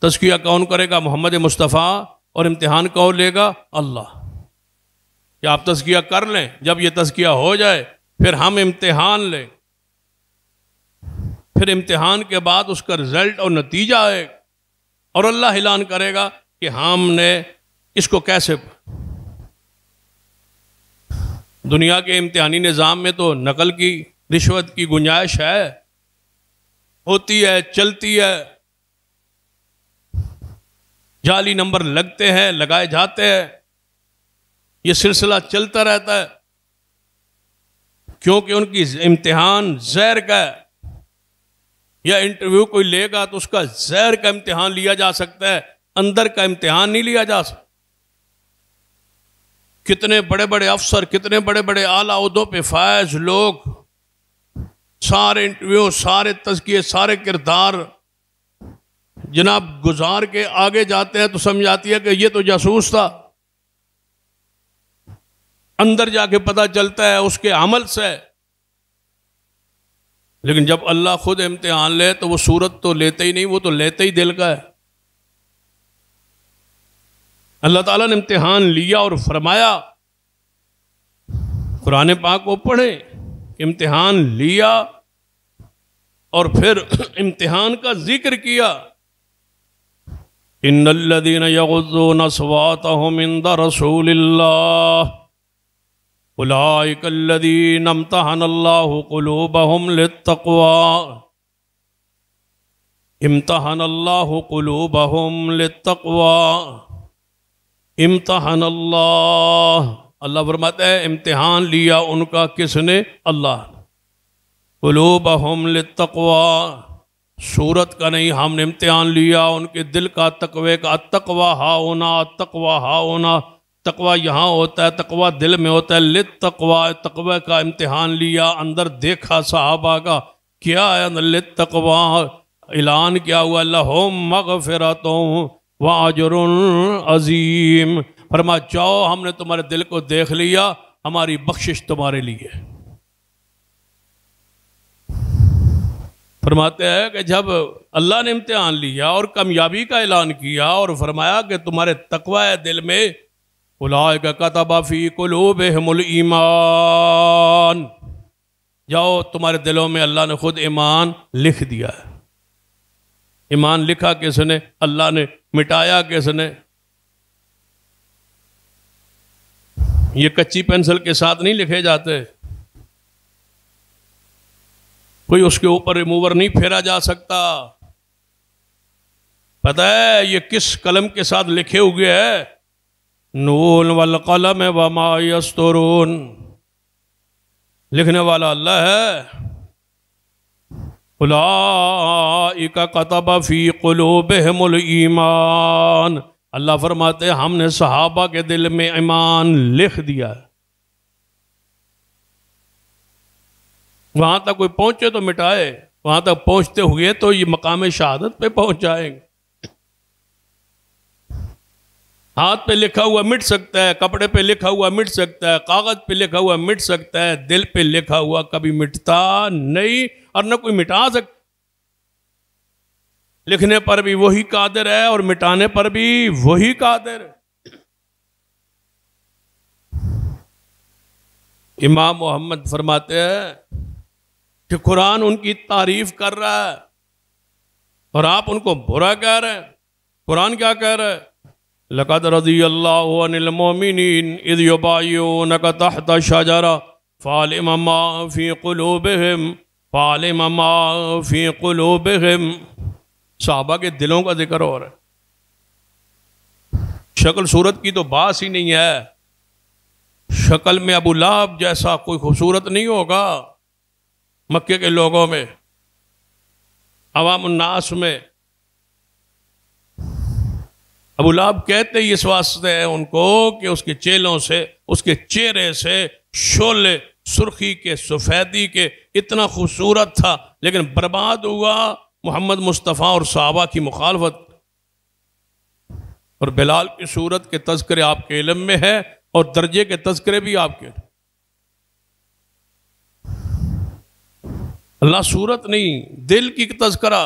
تزکیہ کون کرے گا؟ محمد مصطفیٰ. اور امتحان کون لے گا؟ اللہ. کہ آپ تزکیہ کر لیں، جب یہ تزکیہ ہو جائے پھر ہم امتحان لیں، پھر امتحان کے بعد اس کا رزلٹ اور نتیجہ آئے اور اللہ اعلان کرے گا کہ ہم نے اس کو کیسے. دنیا کے امتحانی نظام میں تو نقل کی، رشوت کی گنجائش ہے، ہوتی ہے، چلتی ہے، جعلی نمبر لگتے ہیں، لگائے جاتے ہیں، یہ سلسلہ چلتا رہتا ہے کیونکہ ان کی امتحان زہر کا ہے. یا انٹرویو کوئی لے گا تو اس کا زہر کا امتحان لیا جا سکتا ہے، اندر کا امتحان نہیں لیا جا سکتا. کتنے بڑے بڑے افسر، کتنے بڑے بڑے اعلیٰ عہدوں پہ فائز لوگ، سارے انٹرویو، سارے تزکیے، سارے کردار جناب گزار کے آگے جاتے ہیں تو سمجھ آتی ہے کہ یہ تو جاسوس تھا. اندر جا کے پتہ چلتا ہے اس کے عمل سے. لیکن جب اللہ خود امتحان لے تو وہ صورت تو لیتے ہی نہیں، وہ تو لیتے ہی دل کا ہے. اللہ تعالیٰ نے امتحان لیا اور فرمایا، قرآن پاک کو پڑھیں، امتحان لیا اور پھر امتحان کا ذکر کیا. ان الذين يغضون اصواتهم عند رسول الله اولئك الذين امتحن الله قلوبهم للتقوى. امتحن الله قلوبهم للتقوى. امتحان اللہ فرماتا ہے امتحان لیا ان کا کس نے؟ اللہ. قلوبہم للتقوی، صورت کا نہیں، ہم نے امتحان لیا ان کے دل کا، تقوی کا. التقوی ہا ہونا، التقوی ہا ہونا، تقوی یہاں ہوتا ہے، تقوی دل میں ہوتا ہے. للتقوی، تقوی کا امتحان لیا، اندر دیکھا صحابہ کا کیا ہے. للتقوی اعلان کیا ہوا لہم مغفرۃ وَأَجْرٌ عظیم. فرما جاؤ ہم نے تمہارے دل کو دیکھ لیا، ہماری بخشش تمہارے لیے. فرماتے ہیں کہ جب اللہ نے امتحان لیا اور کامیابی کا اعلان کیا اور فرمایا کہ تمہارے تقوی ہے دل میں، اولئک کتب فی قلوبہم الایمان، جاؤ تمہارے دلوں میں اللہ نے خود ایمان لکھ دیا ہے. ایمان لکھا کس نے؟ اللہ نے. مٹایا کس نے؟ یہ کچی پینسل کے ساتھ نہیں لکھے جاتے، کوئی اس کے اوپر ریموور نہیں پھیرا جا سکتا. پتہ ہے یہ کس قلم کے ساتھ لکھے ہوئے ہے؟ نون والقلم وما یسطرون. لکھنے والا اللہ ہے. اولئک کتب فی قلوبہم الایمان، اللہ فرماتے ہیں ہم نے صحابہ کے دل میں ایمان لکھ دیا ہے، وہاں تک کوئی پہنچے تو مٹائے، وہاں تک پہنچتے ہوئے تو یہ مقام شہادت پہ پہنچ جائیں گے۔ ہاتھ پہ لکھا ہوا مٹ سکتا ہے، کپڑے پہ لکھا ہوا مٹ سکتا ہے، کاغذ پہ لکھا ہوا مٹ سکتا ہے، دل پہ لکھا ہوا کبھی مٹتا نہیں اور نہ کوئی مٹا سکتا۔ لکھنے پر بھی وہی قادر ہے اور مٹانے پر بھی وہی قادر ہے۔ امام محمد فرماتے ہیں کہ قرآن ان کی تعریف کر رہا ہے اور آپ ان کو برا کہہ رہے ہیں۔ قرآن کیا کہہ رہا ہے؟ لَقَدْ رَضِيَ اللَّهُ عَنِ الْمُؤْمِنِينَ إِذْ يُبَايِعُونَكَ تَحْتَ الشَّجَرَةِ فَعَلِمَ مَا فِي قُلُوبِهِمْ فَعَلِمَ مَا فِي قُلُوبِهِمْ۔ صحابہ کے دلوں کا ذکر ہو رہا ہے، شکل صورت کی تو بات ہی نہیں ہے۔ شکل میں ابو لہب جیسا کوئی خوبصورت نہیں ہوگا مکے کے لوگوں میں، عوام الناس میں۔ ابو لہب کہتے ہی اس واسطے ہیں ان کو کہ اس کے چیلوں سے، اس کے چہرے سے شعلے سرخی کے، سفیدی کے، اتنا خوبصورت تھا، لیکن برباد ہوا محمد مصطفیٰ اور صحابہ کی مخالفت۔ اور بلال کی صورت کے تذکرے آپ کے علم میں ہے اور درجے کے تذکرے بھی آپ کے۔ اللہ صورت نہیں، دل کی تذکرہ۔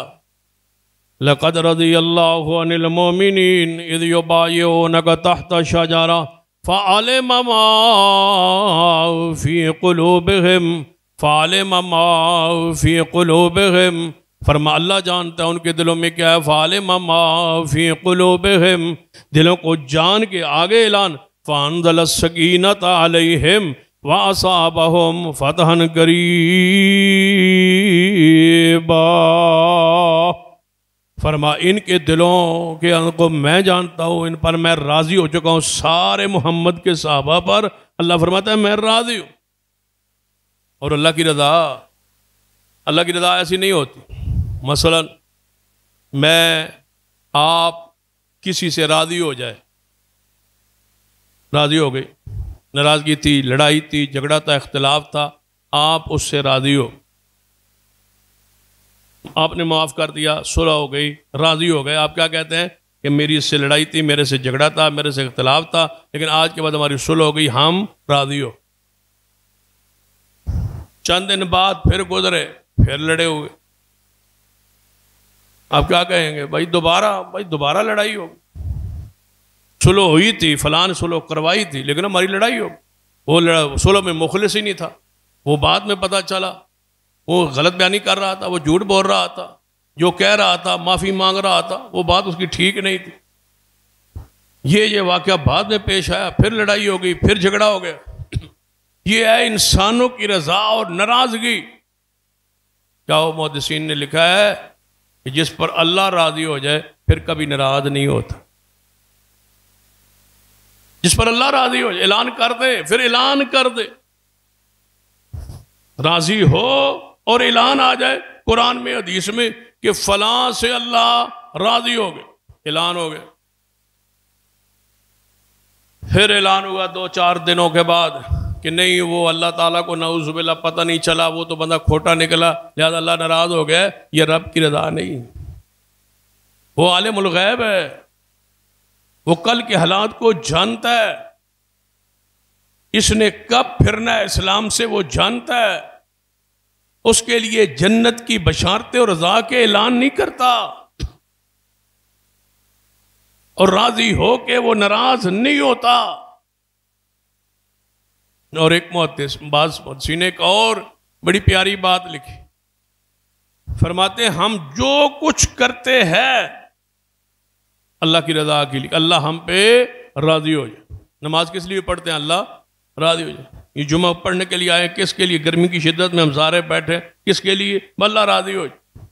لَقَدْ رَضِيَ اللَّهُ عَنِ الْمُؤْمِنِينَ إِذْ يُبَايِعُونَكَ تَحْتَ الشَّجَرَةِ فَعَلِمَ مَا فِي قُلُوبِهِمْ فَعَلِمَ مَا فِي قُلُوبِهِمْ۔ فرما اللہ جانتا ہے ان کے دلوں میں کیا ہے۔ فَعَلِمَ مَا فِي قُلُوبِهِمْ، دلوں کو جان کے آگے اعلان۔ فَأَنزَلَ السَّكِينَةَ عَلَيْهِمْ وَأَصَابَهُمْ فَتْحًا قَرِيبًا۔ فرما ان کے دلوں کے ان کو میں جانتا ہوں، ان پر میں راضی ہو چکا ہوں، سارے محمد کے صحابہ پر اللہ فرماتا ہے میں راضی ہوں۔ اور اللہ کی رضا ایسی نہیں ہوتی۔ مثلا میں آپ کسی سے راضی ہو جائے، راضی ہو گئی، ناراضگی تھی، لڑائی تھی، جھگڑا تھا، اختلاف تھا، آپ اس سے راضی ہو، آپ نے معاف کر دیا، صلح ہو گئی، راضی ہو گئے۔ آپ کیا کہتے ہیں کہ میری اس سے لڑائی تھی، میرے سے جھگڑا تھا، میرے سے اختلاف تھا، لیکن آج کے بعد ہماری صلح ہو گئی، ہم راضی ہو۔ چند دن بعد پھر گزرے، پھر لڑے ہوئے، آپ کیا کہیں گے؟ بھائی دوبارہ لڑائی ہو، صلح ہوئی تھی، فلاں نے صلح کروائی تھی، لیکن ہماری لڑائی ہو۔ وہ صلح میں مخلص ہی نہیں تھا، وہ بعد میں پتہ چلا وہ غلط بیانی کر رہا تھا، وہ جھوٹ بول رہا تھا، جو کہہ رہا تھا، معافی مانگ رہا تھا، وہ بات اس کی ٹھیک نہیں تھی۔ یہ واقعہ بعد میں پیش آیا، پھر لڑائی ہو گئی، پھر جھگڑا ہو گیا۔ یہ ہے انسانوں کی رضا اور ناراضگی۔ کیا وہ محدثین نے لکھا ہے کہ جس پر اللہ راضی ہو جائے پھر کبھی ناراض نہیں ہوتا۔ جس پر اللہ راضی ہو جائے، اعلان کر دے، پھر اعلان کر دے، راضی ہو اور اعلان آ جائے قرآن میں، حدیث میں کہ فلاں سے اللہ راضی ہو گئے، اعلان ہو گیا۔ پھر اعلان ہوا 2-4 دنوں کے بعد کہ نہیں، وہ اللہ تعالیٰ کو نعوذ باللہ پتہ نہیں چلا، وہ تو بندہ کھوٹا نکلا، لہذا اللہ ناراض ہو گیا۔ یہ رب کی رضا نہیں، وہ عالم الغیب ہے، وہ کل کے حالات کو جانتا ہے، اس نے کب پھرنا ہے اسلام سے وہ جانتا ہے، اس کے لیے جنت کی بشارتیں اور رضا کے اعلان نہیں کرتا، اور راضی ہو کے وہ ناراض نہیں ہوتا۔ اور ایک محدثین نے ایک اور بڑی پیاری بات لکھی، فرماتے ہیں ہم جو کچھ کرتے ہیں اللہ کی رضا کے لیے، اللہ ہم پہ راضی ہو جائے۔ نماز کس لیے پڑھتے ہیں؟ اللہ راضی ہو جائے۔ یہ جمعہ پڑھنے کے لیے آئے، کس کے لیے؟ گرمی کی شدت میں ہم سارے بیٹھے، کس کے لیے؟ اللہ راضی ہو جائے۔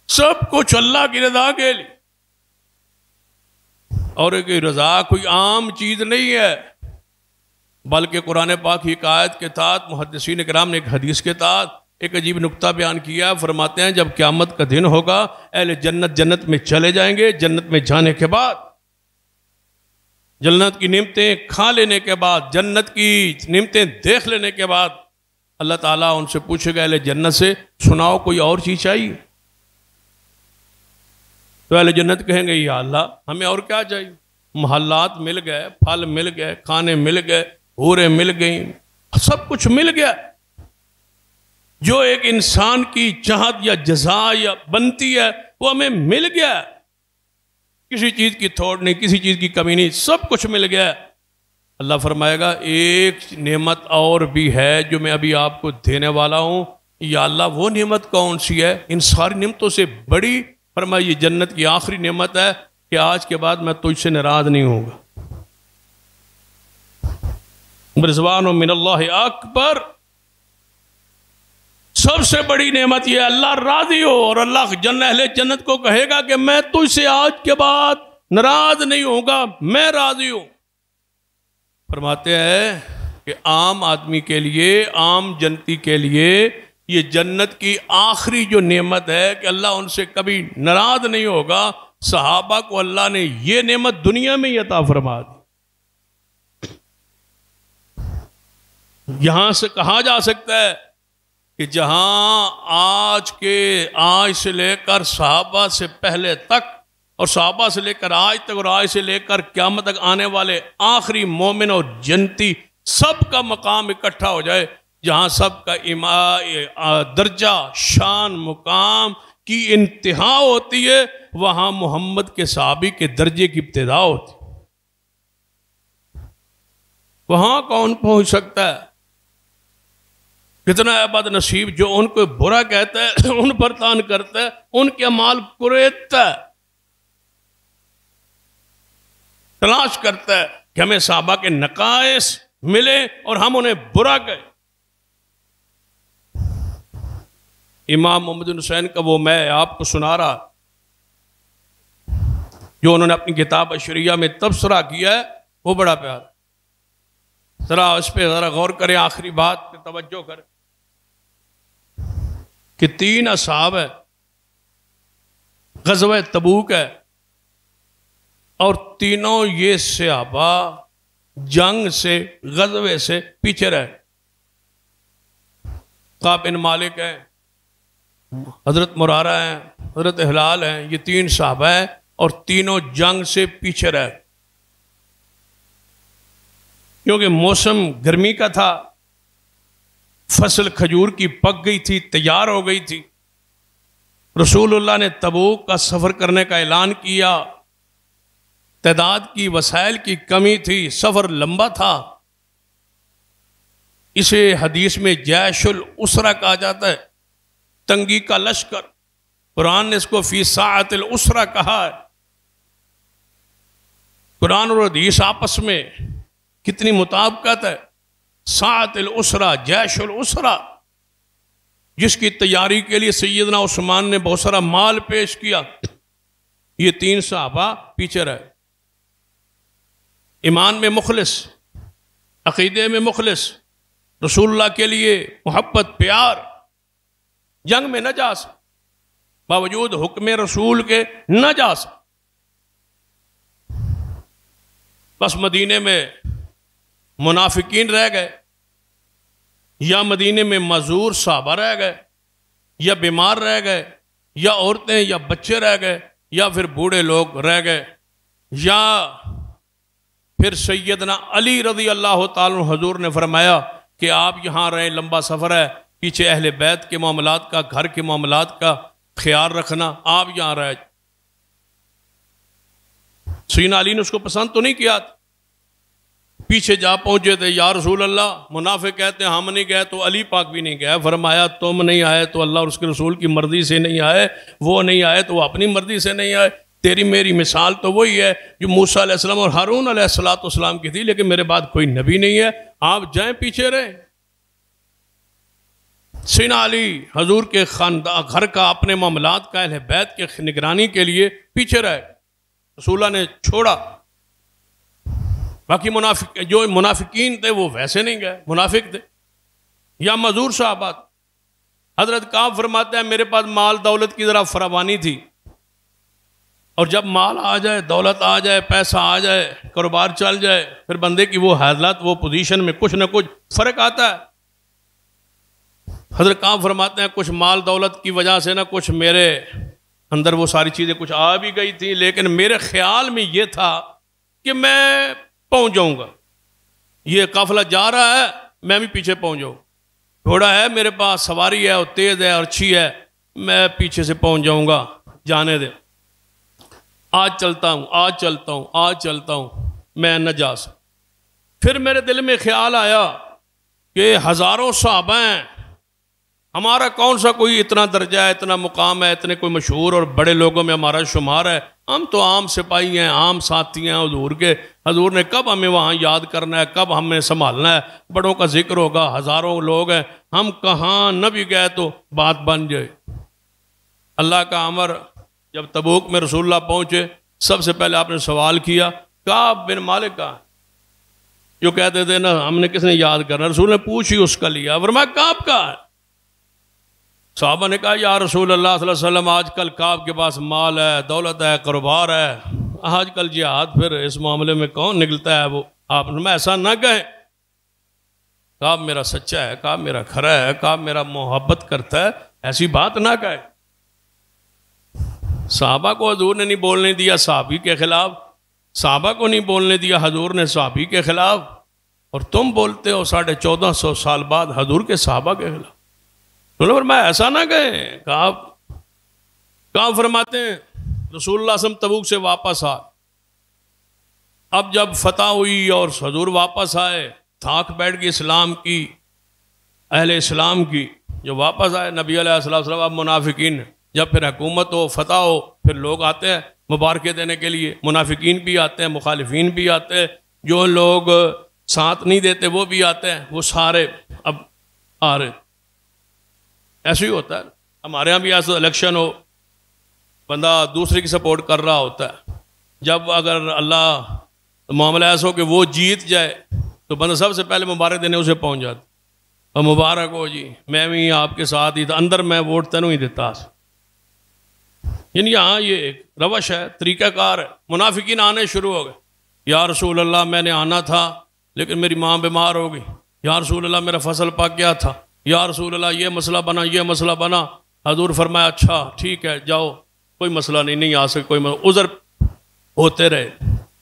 سب کچھ اللہ کی رضا کے لیے۔ اور ایک رضا کوئی عام چیز نہیں ہے، بلکہ قرآن پاک کی ایک آیت کے تحت محدثین اکرام نے ایک حدیث کے تحت ایک عجیب نکتہ بیان کیا۔ فرماتے ہیں جب قیامت کا دن ہوگا، اہل جنت جنت میں چلے جائیں گے، جنت میں جانے کے بعد جنت کی نعمتیں کھا لینے کے بعد، جنت کی نعمتیں دیکھ لینے کے بعد اللہ تعالیٰ ان سے پوچھے گا اہل جنت سے سناؤ کوئی اور چیز چاہیے؟ تو اہل جنت کہیں گے یا اللہ ہمیں اور کیا چاہیے؟ محلات مل گئے، پھل مل گئے، کھانے مل گئے، حوریں مل گئیں، سب کچھ مل گیا جو ایک انسان کی چاہت یا جزا یا بنتی ہے وہ ہمیں مل گیا، کسی چیز کی تھوڑ نہیں، کسی چیز کی کمی نہیں، سب کچھ مل گیا۔ اللہ فرمائے گا ایک نعمت اور بھی ہے جو میں ابھی آپ کو دینے والا ہوں، یا اللہ وہ نعمت کون سی ہے؟ ان ساری نعمتوں سے بڑی فرمایا یہ جنت کی آخری نعمت ہے کہ آج کے بعد میں تجھ سے ناراض نہیں ہوں گا۔ رضوان من اللہ اکبر، سب سے بڑی نعمت یہ اللہ راضی ہو، اور اللہ اہل جنت کو کہے گا کہ میں تجھ سے آج کے بعد ناراض نہیں ہوں گا، میں راضی ہوں۔ فرماتے ہیں کہ عام آدمی کے لیے، عام جنتی کے لیے یہ جنت کی آخری جو نعمت ہے کہ اللہ ان سے کبھی ناراض نہیں ہوگا، صحابہ کو اللہ نے یہ نعمت دنیا میں ہی عطا فرما دی۔ یہاں سے کہا جا سکتا ہے کہ جہاں آج سے لے کر صحابہ سے پہلے تک، اور صحابہ سے لے کر آج تک، اور آج سے لے کر قیامت تک آنے والے آخری مومن اور جنتی سب کا مقام اکٹھا ہو جائے، جہاں سب کا درجہ، شان، مقام کی انتہا ہوتی ہے، وہاں محمد کے صحابی کے درجے کی ابتدا ہوتی ہے۔ وہاں کون پہنچ سکتا ہے؟ کتنا ہے بد نصیب جو ان کو برا کہتا ہے، ان پر تان کرتا ہے، ان کے اعمال کریدتا ہے، تلاش کرتا ہے کہ ہمیں صحابہ کے نقائص ملے اور ہم انہیں برا کہیں۔ امام محمد بن حسین کا وہ میں آپ کو سنا رہا جو انہوں نے اپنی کتاب اشریہ میں تبصرہ کیا ہے، وہ بڑا پیارا، ذرا اس پہ ذرا غور کریں، آخری بات پہ توجہ کریں کہ 3 اصحاب ہے، غزوہ تبوک ہے، اور تینوں یہ صحابہ جنگ سے، غزوے سے پیچھے رہے۔ کعب بن مالک ہیں، حضرت مرارہ ہیں، حضرت ہلال ہیں، یہ 3 صحابہ ہیں اور تینوں جنگ سے پیچھے رہے، کیونکہ موسم گرمی کا تھا، فصل کھجور کی پک گئی تھی، تیار ہو گئی تھی۔ رسول اللہ نے تبوک کا سفر کرنے کا اعلان کیا، تعداد کی، وسائل کی کمی تھی، سفر لمبا تھا، اسے حدیث میں جیش الاسرہ کہا جاتا ہے، تنگی کا لشکر۔ قرآن نے اس کو فی ساعت الاسرہ کہا ہے۔ قرآن اور حدیث آپس میں کتنی مطابقت ہے۔ ساعت الاسرہ، جیش الاسرہ، جس کی تیاری کے لیے سیدنا عثمان نے بہت سارا مال پیش کیا، یہ 3 صحابہ پیچھے رہے۔ ایمان میں مخلص، عقیدے میں مخلص، رسول اللہ کے لیے محبت، پیار، جنگ میں نہ جا سکے، باوجود حکم رسول کے نہ جا سکے، بس مدینے میں منافقین رہ گئے، یا مدینے میں معذور صحابہ رہ گئے، یا بیمار رہ گئے، یا عورتیں یا بچے رہ گئے، یا پھر بوڑھے لوگ رہ گئے، یا پھر سیدنا علی رضی اللہ تعالیٰ عنہ حضور نے فرمایا کہ آپ یہاں رہیں، لمبا سفر ہے، پیچھے اہل بیت کے معاملات کا، گھر کے معاملات کا خیال رکھنا، آپ یہاں رہیں۔ سیدنا علی نے اس کو پسند تو نہیں کیا، پیچھے جا پہنچے تھے، یا رسول اللہ، منافق کہتے ہیں ہم نہیں گئے تو علی پاک بھی نہیں گئے۔ فرمایا تم نہیں آئے تو اللہ اور اس کے رسول کی مرضی سے نہیں آئے، وہ نہیں آئے تو وہ اپنی مرضی سے نہیں آئے۔ تیری میری مثال تو وہی ہے جو موسیٰ علیہ السلام اور ہارون علیہ السلام کی تھی، لیکن میرے بعد کوئی نبی نہیں ہے، آپ جائیں پیچھے رہیں۔ سیدنا علی حضور کے خاندان، گھر کا، اپنے معاملات کا، اہل بیت کے نگرانی کے لیے پیچھے رہے، رسول اللہ نے چھوڑا۔ باقی جو منافقین تھے وہ ویسے نہیں گئے، منافق تھے یا معذور صحابہ۔ حضرت کعب فرماتے ہیں میرے پاس مال دولت کی ذرا فراوانی تھی، اور جب مال آ جائے، دولت آ جائے، پیسہ آ جائے، کاروبار چل جائے، پھر بندے کی وہ حالت، وہ پوزیشن میں کچھ نہ کچھ فرق آتا ہے۔ حضرت کعب فرماتے ہیں کچھ مال دولت کی وجہ سے نا کچھ میرے اندر وہ ساری چیزیں کچھ آ بھی گئی تھیں، لیکن میرے خیال میں یہ تھا کہ میں پہنچ جاؤں گا، یہ قافلہ جا رہا ہے میں بھی پیچھے پہنچ جاؤں، گھوڑا ہے میرے پاس، سواری ہے، وہ تیز ہے اور اچھی ہے، میں پیچھے سے پہنچ جاؤں گا، جانے دے، آج چلتا ہوں، آج چلتا ہوں، آج چلتا ہوں، میں نہ جا سکتا۔ پھر میرے دل میں خیال آیا کہ ہزاروں صحابہ ہیں، ہمارا کون سا کوئی اتنا درجہ ہے، اتنا مقام ہے، اتنے کوئی مشہور اور بڑے لوگوں میں ہمارا شمار ہے، ہم تو عام سپاہی ہیں، عام ساتھی ہیں حضور کے، حضور نے کب ہمیں وہاں یاد کرنا ہے، کب ہمیں سنبھالنا ہے، بڑوں کا ذکر ہوگا، ہزاروں لوگ ہیں، ہم کہاں نہ بھی گئے تو بات بن جائے۔ اللہ کا امر، جب تبوک میں رسول اللہ پہنچے، سب سے پہلے آپ نے سوال کیا کعب بن مالک کا، جو کہتے تھے نا ہم نے کس نے یاد کرنا، رسول نے پوچھ ہی اس کا لیا، فرمایا کعب کا ہے۔ صحابہ نے کہا یا رسول اللہ صلی اللہ علیہ وسلم آج کل کعب کے پاس مال ہے، دولت ہے، کاروبار ہے، آج کل جہاد، پھر اس معاملے میں کون نکلتا ہے؟ وہ آپ نے ایسا نہ کہیں، کعب میرا سچا ہے، کعب میرا کھرا ہے، کعب میرا محبت کرتا ہے، ایسی بات نہ کہے۔ صحابہ کو حضور نے نہیں بولنے دیا صحابی کے خلاف، صحابہ کو نہیں بولنے دیا حضور نے صحابی کے خلاف، اور تم بولتے ہو 1450 سال بعد حضور کے صحابہ کے خلاف۔ میں ایسا نہ کہیں، کعب فرماتے ہیں رسول اللہ صلی اللہ علیہ وسلم تبوک سے واپس آئے، اب جب فتح ہوئی اور حضور واپس آئے، تھاک بیٹھ گئی اسلام کی، اہل اسلام کی، جو واپس آئے نبی علیہ السلام، اب منافقین، جب پھر حکومت ہو، فتح ہو، پھر لوگ آتے ہیں مبارکیں دینے کے لیے، منافقین بھی آتے ہیں، مخالفین بھی آتے ہیں، جو لوگ ساتھ نہیں دیتے وہ بھی آتے ہیں، وہ سارے اب آ رہے۔ ایسے ہی ہوتا ہے، ہمارے ہاں بھی ایسا الیکشن ہو، بندہ دوسرے کی سپورٹ کر رہا ہوتا ہے، جب اگر اللہ معاملہ ایسا ہو کہ وہ جیت جائے تو بندہ سب سے پہلے مبارک دینے اسے پہنچ جاتا، اور مبارک ہو جی، میں بھی آپ کے ساتھ ہی تھا، اندر میں ووٹ تینوں ہی دیتا۔ یعنی یہاں یہ ایک روش ہے، طریقہ کار ہے۔ منافقین آنے شروع ہو گئے، یا رسول اللہ میں نے آنا تھا لیکن میری ماں بیمار ہو گئی، یا رسول اللہ میرا فصل پک گیا تھا، یا رسول اللہ یہ مسئلہ بنا، یہ مسئلہ بنا۔ حضور فرمایا اچھا ٹھیک ہے جاؤ، کوئی مسئلہ نہیں آ سکتا، کوئی عذر ہوتے رہے،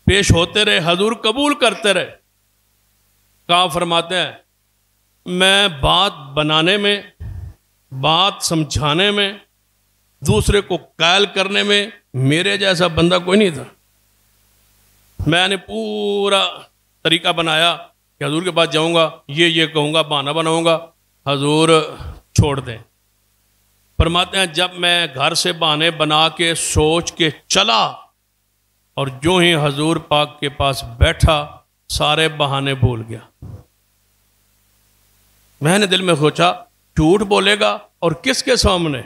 پیش ہوتے رہے، حضور قبول کرتے رہے۔ کہاں فرماتے ہیں میں بات بنانے میں، بات سمجھانے میں، دوسرے کو قائل کرنے میں میرے جیسا بندہ کوئی نہیں تھا۔ میں نے پورا طریقہ بنایا کہ حضور کے پاس جاؤں گا، یہ کہوں گا، بہانہ بناؤں گا، حضور چھوڑ دیں۔ فرماتے ہیں جب میں گھر سے بہانے بنا کے سوچ کے چلا، اور جو ہی حضور پاک کے پاس بیٹھا سارے بہانے بھول گیا۔ میں نے دل میں سوچا جھوٹ بولے گا اور کس کے سامنے؟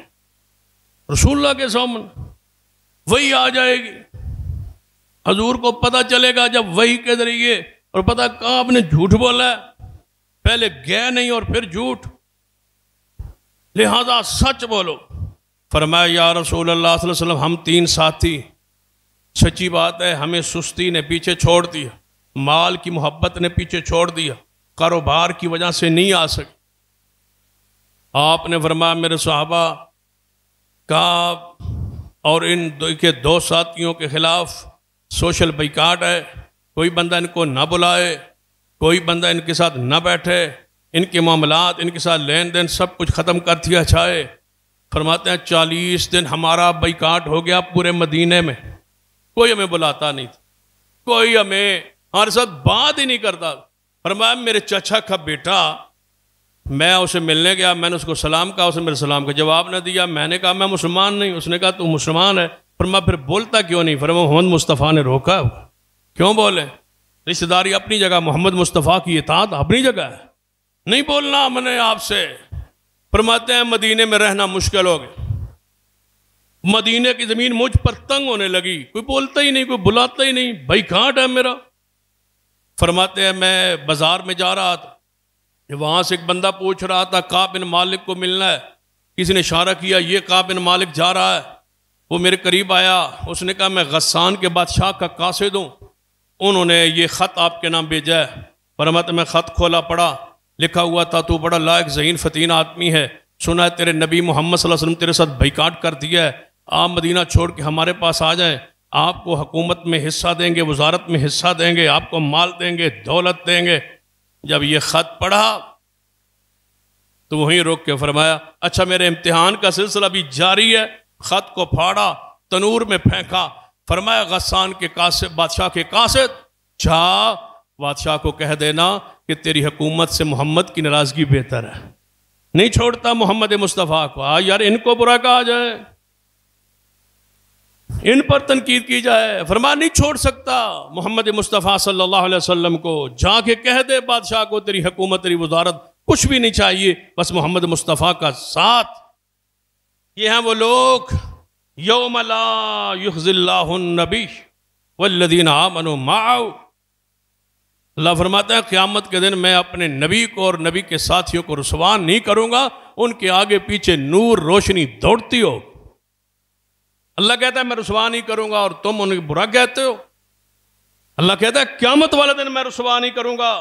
رسول اللہ کے سامنے۔ وہی آ جائے گی، حضور کو پتہ چلے گا جب وحی کے ذریعے، اور پتہ کہاں آپ نے جھوٹ بولا ہے، پہلے گئے نہیں اور پھر جھوٹ، لہذا سچ بولو۔ فرمایا یا رسول اللہ صلی اللہ علیہ وسلم ہم تین ساتھی، سچی بات ہے ہمیں سستی نے پیچھے چھوڑ دیا، مال کی محبت نے پیچھے چھوڑ دیا، کاروبار کی وجہ سے نہیں آ سکے۔ آپ نے فرمایا میرے صحابہ کعب اور ان کے دو ساتھیوں کے خلاف سوشل بائیکاٹ ہے، کوئی بندہ ان کو نہ بلائے، کوئی بندہ ان کے ساتھ نہ بیٹھے، ان کے معاملات، ان کے ساتھ لین دین سب کچھ ختم کر دیا جائے۔ فرماتے ہیں 40 دن ہمارا بائیکاٹ ہو گیا پورے مدینے میں، کوئی ہمیں بلاتا نہیں تھا، کوئی ہمیں ہمارے ساتھ بات ہی نہیں کرتا۔ فرمایا میرے چچا کا بیٹا، میں اسے ملنے گیا، میں نے اس کو سلام کہا، اس نے میرے سلام کا جواب نہ دیا، میں نے کہا میں مسلمان نہیں، اس نے کہا تو مسلمان ہے۔ فرمایا پھر بولتا کیوں نہیں؟ فرمایا محمد مصطفیٰ نے روکا ہے، کیوں بولے؟ رشتہ داری اپنی جگہ، محمد مصطفیٰ کی اطاعت اپنی جگہ ہے، نہیں بولنا میں نے آپ سے۔ فرماتے ہیں مدینے میں رہنا مشکل ہو گیا، مدینے کی زمین مجھ پر تنگ ہونے لگی، کوئی بولتا ہی نہیں، کوئی بلاتا ہی نہیں، بھائی کھاٹ ہے میرا۔ فرماتے ہیں میں بازار میں جا رہا تھا، وہاں سے ایک بندہ پوچھ رہا تھا کعب بن مالک کو ملنا ہے، کسی نے اشارہ کیا یہ کعب بن مالک جا رہا ہے، وہ میرے قریب آیا، اس نے کہا میں غسان کے بادشاہ کا قاصد ہوں، انہوں نے یہ خط آپ کے نام بھیجا ہے۔ فرمایا میں خط کھولا پڑھا، لکھا ہوا تھا تو بڑا لائق ذہین فتین آدمی ہے، سنا ہے تیرے نبی محمد صلی اللہ علیہ وسلم تیرے ساتھ بائیکاٹ کر دیا ہے، آپ مدینہ چھوڑ کے ہمارے پاس آ جائیں، آپ کو حکومت میں حصہ دیں گے، وزارت میں حصہ دیں گے، آپ کو مال دیں گے، دولت دیں گے۔ جب یہ خط پڑھا تو وہیں روک کے فرمایا اچھا میرے امتحان کا سلسلہ بھی جاری ہے۔ خط کو پھاڑا، تنور میں پھینکا، فرمایا غسان کے قاصد، بادشاہ کے قاصد، جا بادشاہ کو کہہ دینا کہ تیری حکومت سے محمد کی ناراضگی بہتر ہے۔ نہیں چھوڑتا محمد مصطفیٰ کو، یار ان کو برا کہا جائے، ان پر تنقید کی جائے، فرمایا نہیں چھوڑ سکتا محمد مصطفیٰ صلی اللہ علیہ وسلم کو، جا کے کہہ دے بادشاہ کو تیری حکومت تیری وزارت کچھ بھی نہیں چاہیے، بس محمد مصطفیٰ کا ساتھ۔ یہ ہیں وہ لوگ یوم لا یخزی اللہ النبی والذین آمنوا معہ، اللہ فرماتا ہے قیامت کے دن میں اپنے نبی کو اور نبی کے ساتھیوں کو رسوا نہیں کروں گا، ان کے آگے پیچھے نور روشنی دوڑتی ہو۔ اللہ کہتا ہے میں رسوا نہیں کروں گا اور تم انہیں برا کہتے ہو۔ اللہ کہتا ہے قیامت والے دن میں رسوا نہیں کروں گا،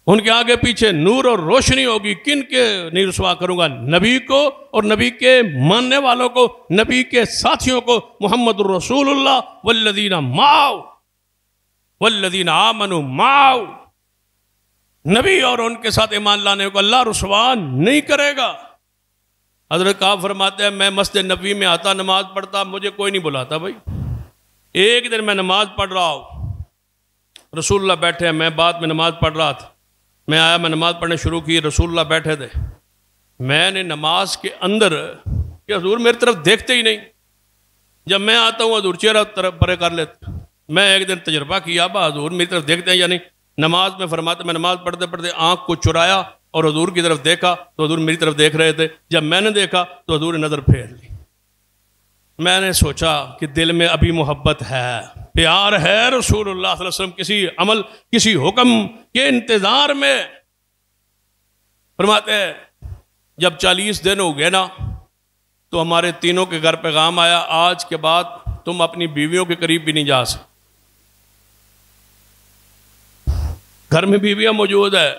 ان کے آگے پیچھے نور اور روشنی ہوگی، کن کے نہیں رسوا کروں گا؟ نبی کو اور نبی کے ماننے والوں کو، نبی کے ساتھیوں کو، محمد الرسول اللہ والذین معہ والذین آمنوا معہ، نبی اور ان کے ساتھ ایمان لانے کو اللہ رسوا نہیں کرے گا۔ حضرت کعب فرماتے ہیں میں مسجد نبوی میں آتا، نماز پڑھتا، مجھے کوئی نہیں بلاتا بھائی۔ ایک دن میں نماز پڑھ رہا ہوں، رسول اللہ بیٹھے ہیں، میں بعد میں نماز پڑھ رہا تھا، میں آیا، میں نماز پڑھنے شروع کی، رسول اللہ بیٹھے تھے، میں نے نماز کے اندر کہ حضور میری طرف دیکھتے ہی نہیں، جب میں آتا ہوں حضور چہرہ طرف پرے کر لیتے۔ میں ایک دن تجربہ کیا با حضور میری طرف دیکھتے ہیں یا نہیں، نماز میں فرماتے میں نماز پڑھتے پڑھتے آنکھ کو چرایا اور حضور کی طرف دیکھا تو حضور میری طرف دیکھ رہے تھے، جب میں نے دیکھا تو حضور نے نظر پھیر لی۔ میں نے سوچا کہ دل میں ابھی محبت ہے، پیار ہے رسول اللہ صلی اللہ علیہ وسلم، کسی عمل کسی حکم کے انتظار میں۔ فرماتے ہیں جب 40 دن ہو گئے نا تو ہمارے تینوں کے گھر پیغام آیا آج کے بعد تم اپنی بیویوں کے قریب بھی نہیں جا سکتے۔ گھر میں بیویاں موجود ہے،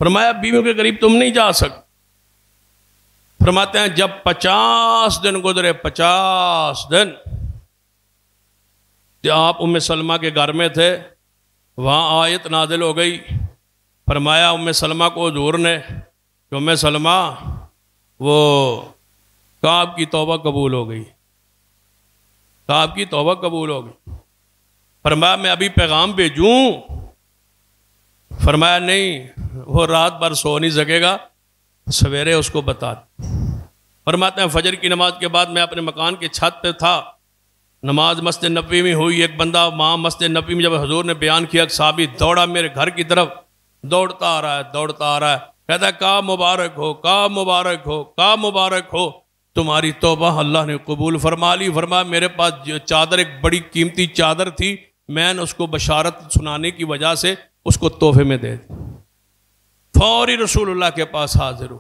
فرمایا بیویوں کے قریب تم نہیں جا سکتے۔ فرماتے ہیں جب 50 دن گزرے، 50 دن، آپ ام سلمہ کے گھر میں تھے، وہاں آیت نازل ہو گئی، فرمایا ام سلمہ کو حضور نے کہ ام سلمہ وہ کعب کی توبہ قبول ہو گئی، کعب کی توبہ قبول ہو گئی۔ فرمایا میں ابھی پیغام بھیجوں؟ فرمایا نہیں، وہ رات بھر سو نہیں سکے گا، سویرے اس کو بتا دیں۔ فرماتے ہیں فجر کی نماز کے بعد میں اپنے مکان کے چھت پہ تھا، نماز مسجد نبوی میں ہوئی، ایک بندہ وہاں مسجد نبوی میں جب حضور نے بیان کیا، ایک صحابی دوڑا میرے گھر کی طرف، دوڑتا آ رہا ہے، دوڑتا آ رہا ہے، کہتا ہے کعب مبارک ہو، کعب مبارک ہو، کعب مبارک ہو، تمہاری توبہ اللہ نے قبول فرما لی۔ فرمایا میرے پاس چادر، ایک بڑی قیمتی چادر تھی، میں نے اس کو بشارت سنانے کی وجہ سے اس کو تحفے میں دے دی، فوری رسول اللہ کے پاس حاضر ہو۔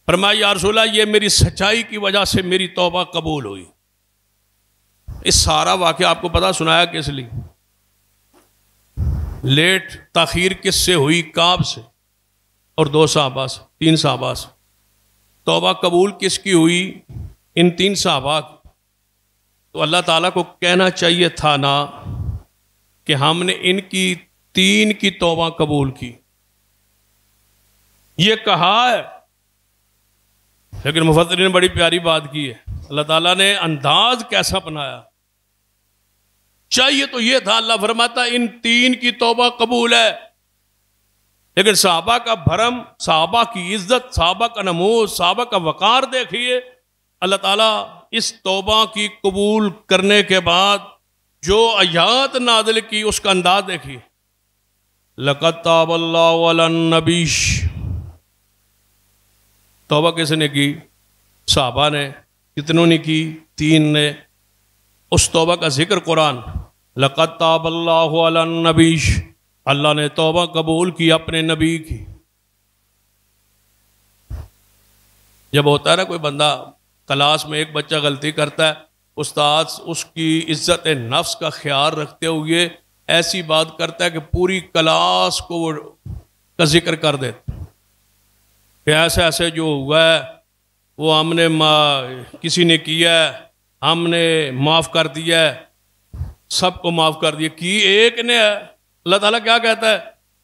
فرمایا یا رسول اللہ یہ میری سچائی کی وجہ سے میری توبہ قبول ہوئی۔ اس سارا واقعہ آپ کو پتا سنایا کس لیے؟ لیٹ تاخیر کس سے ہوئی؟ کعب سے اور 2 صحابہ سے، 3 صحابہ سے۔ توبہ قبول کس کی ہوئی؟ ان 3 صحابہ کی۔ تو اللہ تعالیٰ کو کہنا چاہیے تھا نا کہ ہم نے ان کی 3 کی توبہ قبول کی، یہ کہا ہے، لیکن مفسرین نے بڑی پیاری بات کی ہے، اللہ تعالیٰ نے انداز کیسا بنایا۔ چاہیے تو یہ تھا، اللہ فرماتا ان 3 کی توبہ قبول ہے، لیکن صحابہ کا بھرم، صحابہ کی عزت، صحابہ کا نموذج، صحابہ کا وقار دیکھیے۔ اللہ تعالیٰ اس توبہ کی قبول کرنے کے بعد جو آیات نازل کی اس کا انداز دیکھیے۔ لَقَدْ تَابَ اللَّهُ عَلَى النَّبِيِّ، توبہ کس نے کی؟ صحابہ نے۔ کتنوں نے کی؟ 3 نے۔ اس توبہ کا ذکر قرآن، لَقَدْ تَابَ اللَّهُ عَلَى النَّبِيِّ، اللہ نے توبہ قبول کی اپنے نبی کی۔ جب ہوتا ہے نا کوئی بندہ کلاس میں ایک بچہ غلطی کرتا ہے، استاد اس کی عزت نفس کا خیال رکھتے ہوئے ایسی بات کرتا ہے کہ پوری کلاس کو وہ کا ذکر کر دیتا کہ ایسے ایسے جو ہوا ہے وہ ہم نے کسی نے کیا ہے، ہم نے معاف کر دیا ہے، سب کو معاف کر دیا، کی ایک نے ہے۔ اللہ تعالیٰ کیا کہتا ہے؟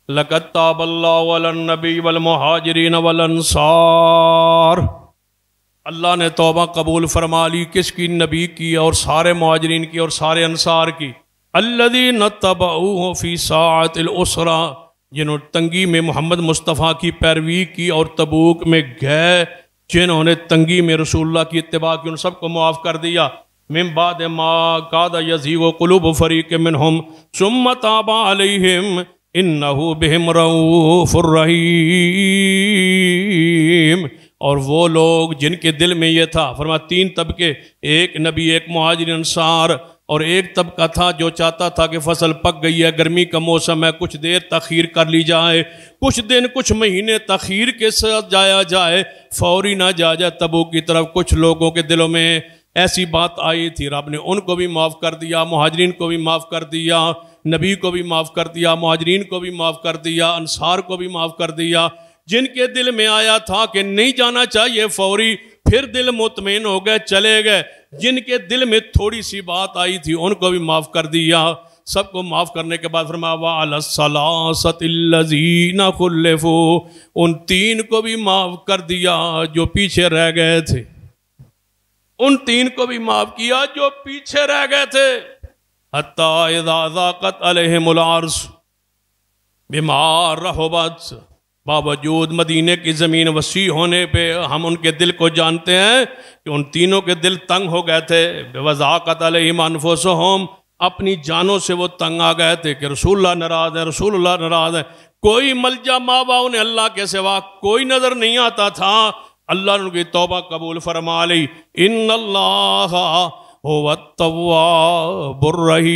لَقَدْ تَابَ اللَّهُ عَلَى النَّبِيِّ وَالْمُهَاجِرِينَ وَالْأَنصَارِ، اللہ نے توبہ قبول فرما لی، کس کی؟ نبی کی اور سارے مہاجرین کی اور سارے انصار کی۔ الَّذِينَ اتَّبَعُوهُ فِي سَاعَةِ الْعُسْرَةِ، جنہوں تنگی میں محمد مصطفیٰ کی پیروی کی اور تبوک میں گئے، جنہوں نے تنگی میں رسول اللہ کی اتباع کی، ان سب کو معاف کر دیا۔ من بعد ما کاد یزیغ قلوب فریق منہم ثم تاب علیہم انہ بہم رؤوف الرحیم۔ اور وہ لوگ جن کے دل میں یہ تھا، فرمایا تین طبقے، ایک نبی، ایک مہاجر انصار، اور ایک طبقہ تھا جو چاہتا تھا کہ فصل پک گئی ہے، گرمی کا موسم ہے، کچھ دیر تاخیر کر لی جائے، کچھ دن کچھ مہینے تاخیر کے ساتھ جایا جائے، فوری نہ جائے تبوک کی طرف۔ کچھ لوگوں کے دلوں میں ایسی بات آئی تھی، رب نے ان کو بھی معاف کر دیا، مہاجرین کو بھی معاف کر دیا، نبی کو بھی معاف کر دیا، مہاجرین کو بھی معاف کر دیا، انصار کو بھی معاف کر دیا۔ جن کے دل میں آیا تھا کہ نہیں جانا چاہیے فوری، پھر دل مطمئن ہو گئے، چلے گئے۔ جن کے دل میں تھوڑی سی بات آئی تھی ان کو بھی معاف کر دیا۔ سب کو معاف کرنے کے بعد فرمایا وَعَلَى الثَّلَاثَةِ الَّذِينَ خُلِّفُوا، ان تین کو بھی معاف کر دیا جو پیچھے رہ گئے تھے، ان تین کو بھی معاف کیا جو پیچھے رہ گئے تھے۔ حَتَّى إِذَا ضَاقَتْ عَلَيْهِمُ الْأَرْضُ بِمَا رَحُبَتْ، باوجود مدینے کی زمین وسیع ہونے پہ ہم ان کے دل کو جانتے ہیں کہ ان تینوں کے دل تنگ ہو گئے تھے۔ وَضَاقَتْ عَلَيْهِمْ أَنفُسُهُمْ، اپنی جانوں سے وہ تنگ آ گئے تھے کہ رسول اللہ ناراض ہے، رسول اللہ ناراض ہے۔ کوئی ملجا ماوا انہیں اللہ کے سوا کوئی نظر نہیں آتا تھا۔ اللہ نے ان کی توبہ قبول فرما لی۔ ان اللہ هو التواب الرحیم،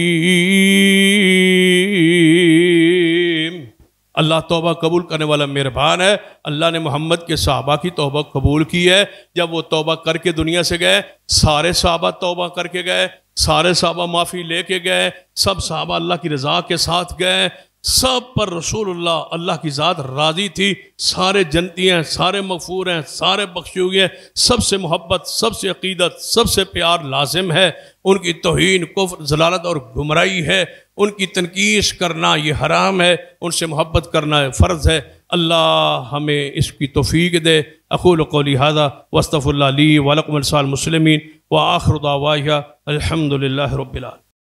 اللہ توبہ قبول کرنے والا مہربان ہے۔ اللہ نے محمد کے صحابہ کی توبہ قبول کی ہے۔ جب وہ توبہ کر کے دنیا سے گئے، سارے صحابہ توبہ کر کے گئے، سارے صحابہ معافی لے کے گئے، سب صحابہ اللہ کی رضا کے ساتھ گئے، سب پر رسول اللہ کی ذات راضی تھی، سارے جنتی ہیں، سارے مغفور ہیں، سارے بخشے ہوئے ہیں، سب سے محبت، سب سے عقیدت، سب سے پیار لازم ہے۔ ان کی توہین، کفر، ضلالت اور گمراہی ہے، ان کی تنقیص کرنا یہ حرام ہے، ان سے محبت کرنا فرض ہے۔ اللہ ہمیں اس کی توفیق دے۔ اقول قولی ھذا واستغفر اللہ لی ولکم ولسائر المسلمین وآخر دعوانا الحمد للہ رب العالمین۔